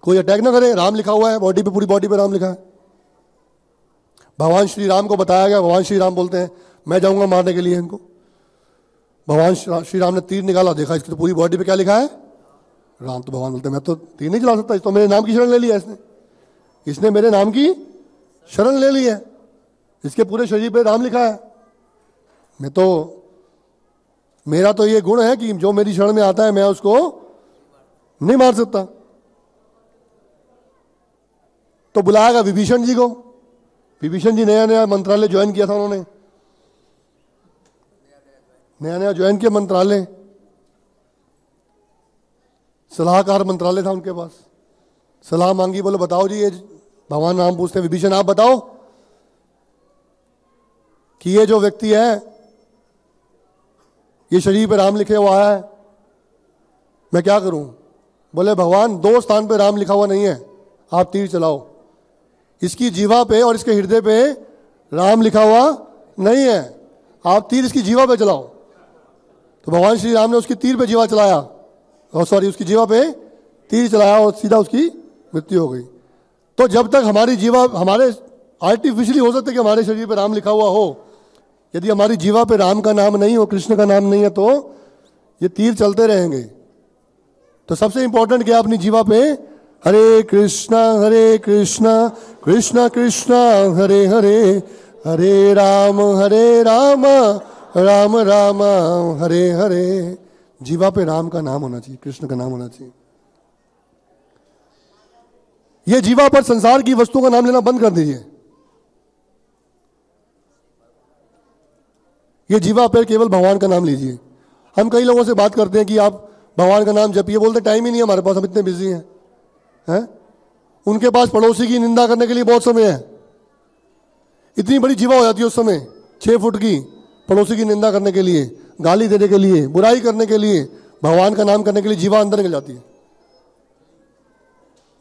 कोई अटैक ना करे। राम लिखा हुआ है बॉडी पे, पूरी बॉडी पे राम लिखा है। भगवान श्री राम को बताया गया, भगवान श्री राम बोलते हैं मैं जाऊंगा मारने के लिए इनको। भगवान श्री राम ने तीर निकाला, देखा इसकी तो पूरी बॉडी पे क्या लिखा है? राम। तो भगवान बोलते हैं मैं तो तीर नहीं चला सकता, इस तो मेरे नाम की शरण ले लिया इसने मेरे नाम की शरण ले ली है, इसके पूरे शरीर पे राम लिखा है। मेरा तो ये गुण है कि जो मेरी शरण में आता है मैं उसको नहीं मार सकता। तो बुलाया विभीषण जी को। विभीषण जी नया नया मंत्रालय ज्वाइन किया था उन्होंने, नया नया ज्वाइन किया मंत्रालय, सलाहकार मंत्रालय था उनके पास। सलाह मांगी, बोले बताओ जी, ये भगवान राम पूछते हैं विभीषण आप बताओ कि ये जो व्यक्ति है ये शरीर पे राम लिखे हुआ है, मैं क्या करूं? बोले भगवान दो स्थान पे राम लिखा हुआ नहीं है, आप तीर चलाओ। इसकी जीवा पे और इसके हृदय पे राम लिखा हुआ नहीं है, आप तीर इसकी जीवा पे चलाओ। तो भगवान श्री राम ने उसकी तीर पे जीवा चलाया, और सॉरी उसकी जीवा पे तीर चलाया और सीधा उसकी मृत्यु हो गई। तो जब तक हमारी जीवा, हमारे आर्टिफिशियली हो सकता है कि हमारे शरीर पे राम लिखा हुआ हो, यदि हमारी जीवा पे राम का नाम नहीं हो, कृष्ण का नाम नहीं है, तो ये तीर चलते रहेंगे। तो सबसे इंपॉर्टेंट क्या, अपनी जीवा पे हरे कृष्णा कृष्णा कृष्णा हरे हरे, हरे राम राम राम हरे हरे। जीवा पे राम का नाम होना चाहिए, कृष्ण का नाम होना चाहिए। ये जीवा पर संसार की वस्तुओं का नाम लेना बंद कर दीजिए। ये जीवा पर केवल भगवान का नाम लीजिए। हम कई लोगों से बात करते हैं कि आप भगवान का नाम जपिए, बोलते टाइम ही नहीं है हमारे पास, हम इतने बिजी हैं। उनके पास पड़ोसी की निंदा करने के लिए बहुत समय है। इतनी बड़ी जीवा हो जाती है उस समय, 6 फुट की, पड़ोसी की निंदा करने के लिए, गाली देने के लिए, बुराई करने के लिए, भगवान का नाम करने के लिए जीवा अंदर निकल जाती है।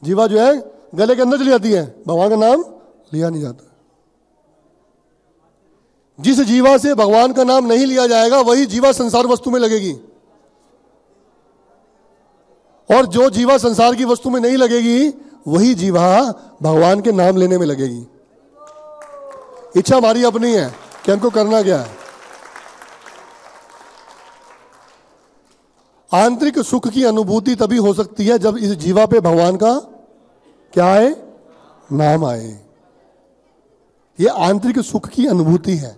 जीवा जो है गले के अंदर चली जाती है, भगवान का नाम लिया नहीं जाता। जिस जीवा से भगवान का नाम नहीं लिया जाएगा वही जीवा संसार वस्तु में लगेगी, और जो जीवा संसार की वस्तु में नहीं लगेगी वही जीवा भगवान के नाम लेने में लगेगी। इच्छा हमारी अपनी है कि हमको करना क्या है। आंतरिक सुख की अनुभूति तभी हो सकती है जब इस जीवा पे भगवान का क्या आए, नाम आए। ये आंतरिक सुख की अनुभूति है।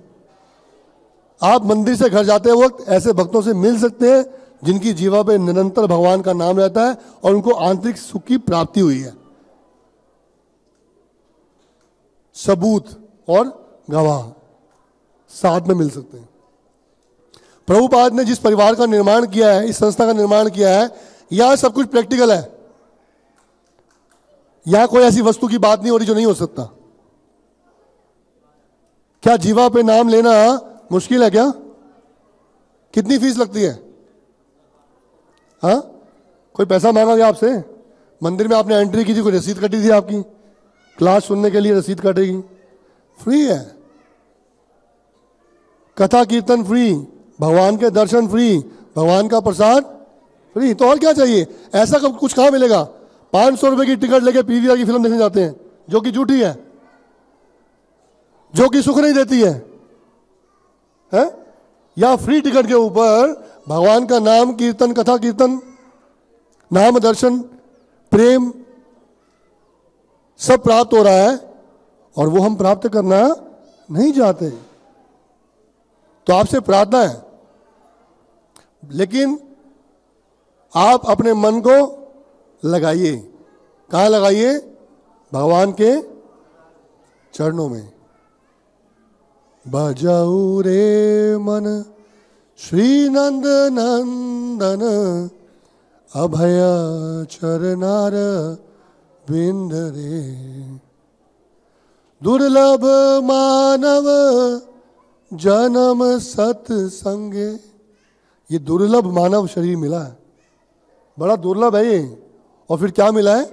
आप मंदिर से घर जाते वक्त ऐसे भक्तों से मिल सकते हैं जिनकी जीवा पे निरंतर भगवान का नाम रहता है और उनको आंतरिक सुख की प्राप्ति हुई है। सबूत और गवाह साथ में मिल सकते हैं। प्रभुपाद ने जिस परिवार का निर्माण किया है, इस संस्था का निर्माण किया है, यहां सब कुछ प्रैक्टिकल है। यहां कोई ऐसी वस्तु की बात नहीं हो रही जो नहीं हो सकता। क्या जीवा पे नाम लेना मुश्किल है क्या? कितनी फीस लगती है? हाँ, कोई पैसा मांगा गया आपसे? मंदिर में आपने एंट्री की थी, कोई रसीद कटी थी आपकी? क्लास सुनने के लिए रसीद कटेगी? फ्री है। कथा कीर्तन फ्री, भगवान के दर्शन फ्री, भगवान का प्रसाद फ्री। तो और क्या चाहिए? ऐसा कब कुछ कहां मिलेगा? 500 रुपए की टिकट लेके पीवीआर की फिल्म देखने जाते हैं जो कि झूठी है, जो कि सुख नहीं देती है, है? या फ्री टिकट के ऊपर भगवान का नाम कीर्तन, कथा कीर्तन, नाम दर्शन, प्रेम सब प्राप्त हो रहा है और वो हम प्राप्त करना नहीं चाहते। तो आपसे प्रार्थना है, लेकिन आप अपने मन को लगाइए। कहां लगाइए? भगवान के चरणों में। बजाऊ रे मन श्री नंद नंदन, अभय चरनार बिंद रे। दुर्लभ मानव जन्म सत्संगे। ये दुर्लभ मानव शरीर मिला है, बड़ा दुर्लभ है ये। और फिर क्या मिला है?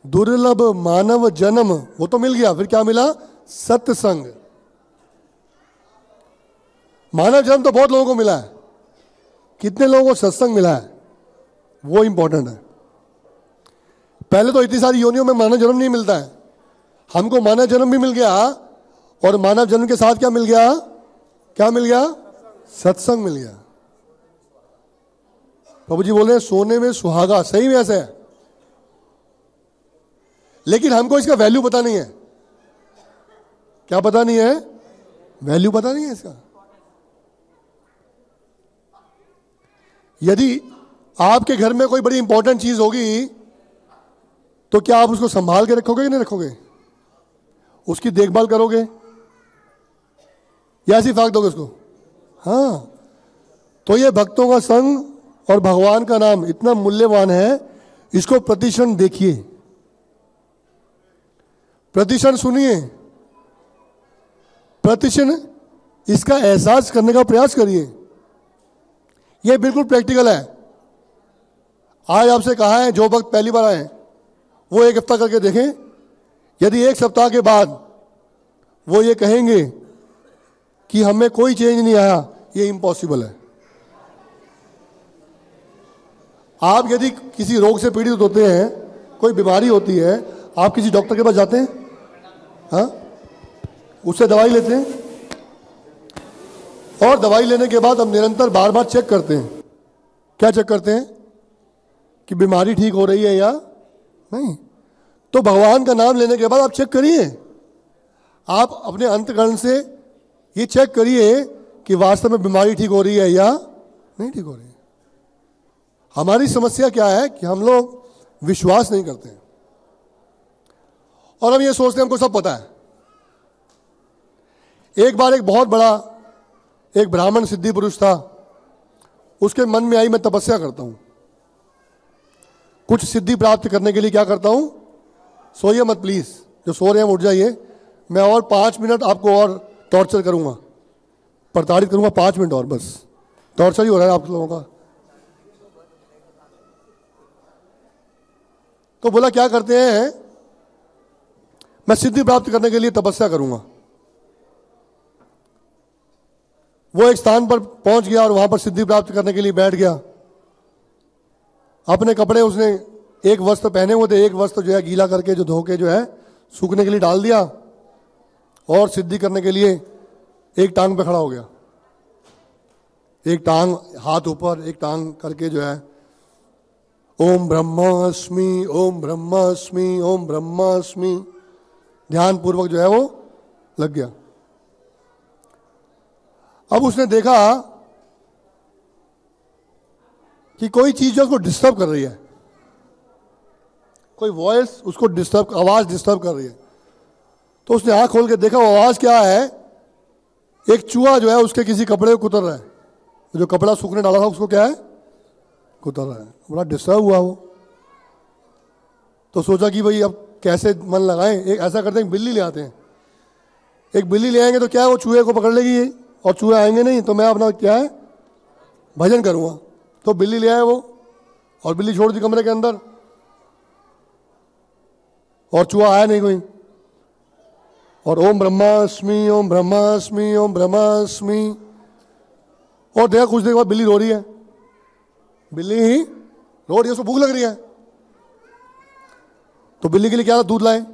दुर्लभ मानव जन्म, वो तो मिल गया, फिर क्या मिला? सत्संग। मानव जन्म तो बहुत लोगों को मिला है, कितने लोगों को सत्संग मिला है वो इंपॉर्टेंट है। पहले तो इतनी सारी योनियों में मानव जन्म नहीं मिलता है, हमको मानव जन्म भी मिल गया और मानव जन्म के साथ क्या मिल गया? क्या मिल गया? सत्संग मिल गया। प्रभु जी बोल रहे हैं सोने में सुहागा, सही में ऐसा है। लेकिन हमको इसका वैल्यू पता नहीं है। क्या पता नहीं है? वैल्यू पता नहीं है इसका। यदि आपके घर में कोई बड़ी इंपॉर्टेंट चीज होगी तो क्या आप उसको संभाल के रखोगे कि नहीं रखोगे? उसकी देखभाल करोगे या ऐसे फेंक दोगे उसको? हाँ। तो ये भक्तों का संग और भगवान का नाम इतना मूल्यवान है, इसको प्रतिक्षण देखिए, प्रतिक्षण सुनिए, प्रतिक्षण इसका एहसास करने का प्रयास करिए। यह बिल्कुल प्रैक्टिकल है। आज आपसे कहा है जो भक्त पहली बार आए वो 1 हफ्ता करके देखें। यदि 1 सप्ताह के बाद वो ये कहेंगे कि हमें कोई चेंज नहीं आया, ये इम्पॉसिबल है। आप यदि किसी रोग से पीड़ित होते हैं, कोई बीमारी होती है, आप किसी डॉक्टर के पास जाते हैं, हाँ, उससे दवाई लेते हैं और दवाई लेने के बाद हम निरंतर बार बार चेक करते हैं। क्या चेक करते हैं? कि बीमारी ठीक हो रही है या नहीं। तो भगवान का नाम लेने के बाद आप चेक करिए, आप अपने अंतकरण से ये चेक करिए कि वास्तव में बीमारी ठीक हो रही है या नहीं ठीक हो रही है। हमारी समस्या क्या है कि हम लोग विश्वास नहीं करते हैं और हम ये सोचते हैं हमको सब पता है। एक बार एक बहुत बड़ा एक ब्राह्मण सिद्धि पुरुष था, उसके मन में आई मैं तपस्या करता हूं, कुछ सिद्धि प्राप्त करने के लिए क्या करता हूं, सोइए मत प्लीज, जो सो रहे हैं उठ जाइए, मैं और 5 मिनट आपको और टॉर्चर करूंगा, प्रताड़ित करूंगा, 5 मिनट और, बस टॉर्चर ही हो रहा है आप लोगों का। तो बोला क्या करते हैं, मैं सिद्धि प्राप्त करने के लिए तपस्या करूंगा। वो एक स्थान पर पहुंच गया और वहां पर सिद्धि प्राप्त करने के लिए बैठ गया। अपने कपड़े उसने एक वस्त्र पहने हुए थे, एक वस्त्र जो है गीला करके, जो धो के जो है सूखने के लिए डाल दिया और सिद्धि करने के लिए एक टांग पे खड़ा हो गया। एक टांग हाथ ऊपर, एक टांग करके जो है ओम ब्रह्मास्मि, ओम ब्रह्मास्मि, ओम ब्रह्मास्मि। ध्यान पूर्वक जो है वो लग गया। अब उसने देखा कि कोई चीज जो उसको डिस्टर्ब कर रही है, कोई वॉइस उसको डिस्टर्ब, आवाज डिस्टर्ब कर रही है। तो उसने आंख खोल के देखा वो आवाज क्या है। एक चूहा जो है उसके किसी कपड़े को कुतर रहा है, जो कपड़ा सूखने डाला था उसको क्या है, कुतर रहा है। बड़ा डिस्टर्ब हुआ वो। तो सोचा कि भाई अब कैसे मन लगाएं। एक ऐसा करते हैं, बिल्ली ले आते हैं। एक बिल्ली ले आएंगे तो क्या है, वो चूहे को पकड़ लेगी और चूहे आएंगे नहीं, तो मैं अपना क्या है भजन करूंगा। तो बिल्ली ले आए वो, और बिल्ली छोड़ दी कमरे के अंदर, और चूहा आया नहीं कोई। और ओम ब्रह्मास्मि, ओम ब्रह्मास्मि, ओम ब्रह्मास्मि। और देखा कुछ देर बाद बिल्ली रो रही है। बिल्ली ही रो रही है, उसको भूख लग रही है। तो बिल्ली के लिए क्या, दूध लाए।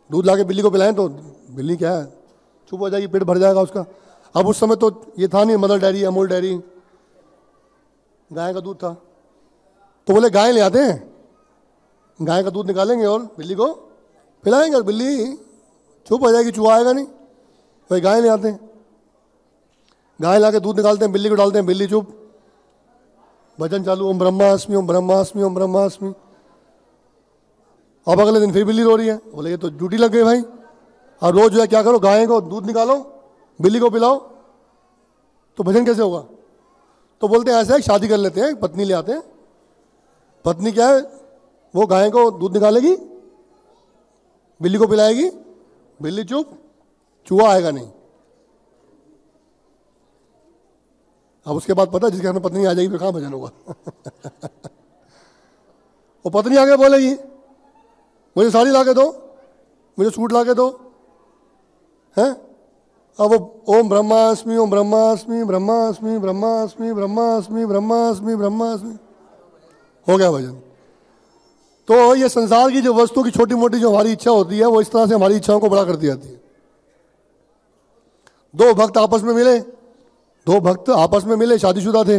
दूध लाके बिल्ली को पिलाएं तो बिल्ली क्या है, चुप हो जाएगी, पेट भर जाएगा उसका। अब उस समय तो ये था नहीं मदर डेयरी, अमूल डेयरी, गाय का दूध था। तो बोले गाय ले आते हैं, गाय का दूध निकालेंगे और बिल्ली को पिलाएंगे, और बिल्ली चुप हो जाएगी, चूहा आएगा नहीं। भाई गाय ले आते हैं, गाय लाके दूध निकालते हैं, बिल्ली को डालते हैं, बिल्ली चुप। भजन चालू, ओम ब्रह्मास्मि, ओम ब्रह्मास्मि, ओम ब्रह्मास्मि। अब अगले दिन फिर बिल्ली रो रही है। बोले ये तो ड्यूटी लग गई भाई। अब रोज जो है क्या करो, गाय को दूध निकालो, बिल्ली को पिलाओ, तो भजन कैसे होगा। तो बोलते हैं ऐसा है, शादी कर लेते हैं, पत्नी ले आते हैं। पत्नी क्या है, वो गाय को दूध निकालेगी, बिल्ली को पिलाएगी, बिल्ली चुप, चूहा आएगा नहीं। अब उसके बाद पता, जिसके घर में पत्नी आ जाएगी फिर कहां भजन होगा। वो पत्नी आगे बोलेगी मुझे साड़ी ला के दो, मुझे सूट ला के दो, हैं। अब वो ओम ब्रह्मास्मि, ओम ब्रह्मास्मि, ब्रह्मास्मि, ब्रह्मास्मि, ब्रह्मास्मि, ब्रह्मास्मि, ब्रह्मास्मि, हो गया भजन। तो ये संसार की जो वस्तु की छोटी मोटी जो हमारी इच्छा होती है, वो इस तरह से हमारी इच्छाओं को बड़ा करती जाती है। दो भक्त आपस में मिले, शादीशुदा थे।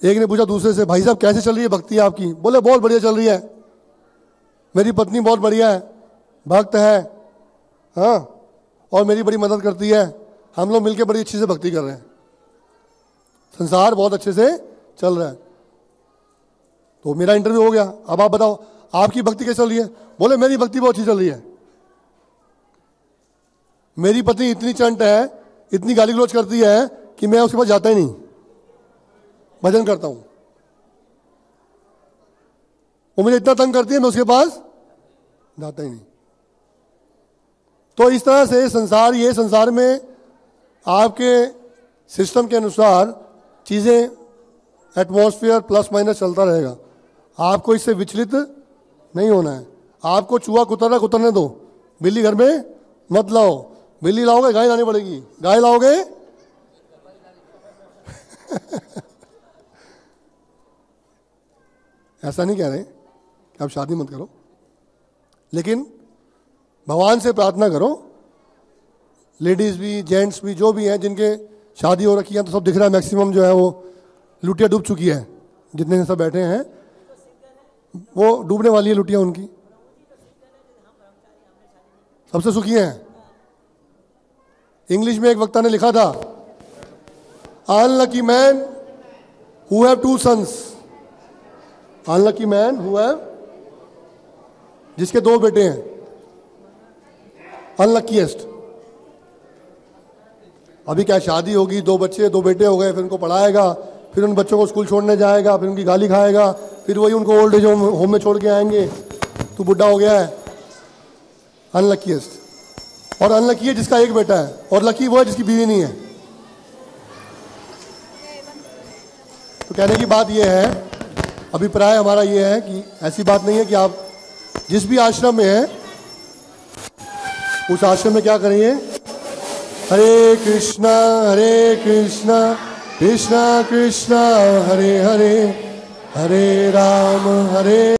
एक ने पूछा दूसरे से, भाई साहब कैसे चल रही है भक्ति आपकी। बोले बहुत बढ़िया चल रही है, मेरी पत्नी बहुत बढ़िया है, भक्त है, हाँ, और मेरी बड़ी मदद करती है, हम लोग मिलकर बड़ी अच्छी से भक्ति कर रहे हैं, संसार बहुत अच्छे से चल रहा है। तो मेरा इंटरव्यू हो गया। अब आप बताओ आपकी भक्ति कैसे चल रही है। बोले मेरी भक्ति बहुत अच्छी चल रही है, मेरी पत्नी इतनी चंट है, इतनी गाली गलौज करती है कि मैं उसके पास जाता ही नहीं, भजन करता हूं। वो मुझे इतना तंग करती है, मैं उसके पास जाता ही नहीं। तो इस तरह से संसार में आपके सिस्टम के अनुसार चीजें, एटमॉस्फेयर प्लस माइनस चलता रहेगा। आपको इससे विचलित नहीं होना है। आपको चूहा कुतरने दो, बिल्ली घर में मत लाओ। बिल्ली लाओगे गाय लानी पड़ेगी, गाय लाओगे ऐसा नहीं कह रहे कि आप शादी मत करो, लेकिन भगवान से प्रार्थना करो। लेडीज भी, जेंट्स भी, जो भी हैं जिनके शादी हो रखी है, तो सब दिख रहा है मैक्सिमम जो है वो लुटिया डूब चुकी है। जितने सब बैठे हैं वो डूबने वाली है लुटिया उनकी, सबसे सुखी हैं। इंग्लिश में एक वक्ता ने लिखा था, unlucky man who have two sons, unlucky man who have, जिसके दो बेटे हैं, अनलकीएस्ट। अभी क्या शादी होगी, दो बच्चे, दो बेटे हो गए, फिर उनको पढ़ाएगा, फिर उन बच्चों को स्कूल छोड़ने जाएगा, फिर उनकी गाली खाएगा, फिर वही उनको ओल्ड एज होम में छोड़ के आएंगे, तू बुढ़ा हो गया है। अनलकीएस्ट। और अनलकी है जिसका एक बेटा है, और लकी वो है जिसकी बीवी नहीं है। तो कहने की बात यह है, अभिप्राय हमारा यह है कि ऐसी बात नहीं है कि आप जिस भी आश्रम में हैं उस आश्रम में क्या करिए, हरे कृष्णा कृष्णा कृष्णा हरे हरे, हरे राम हरे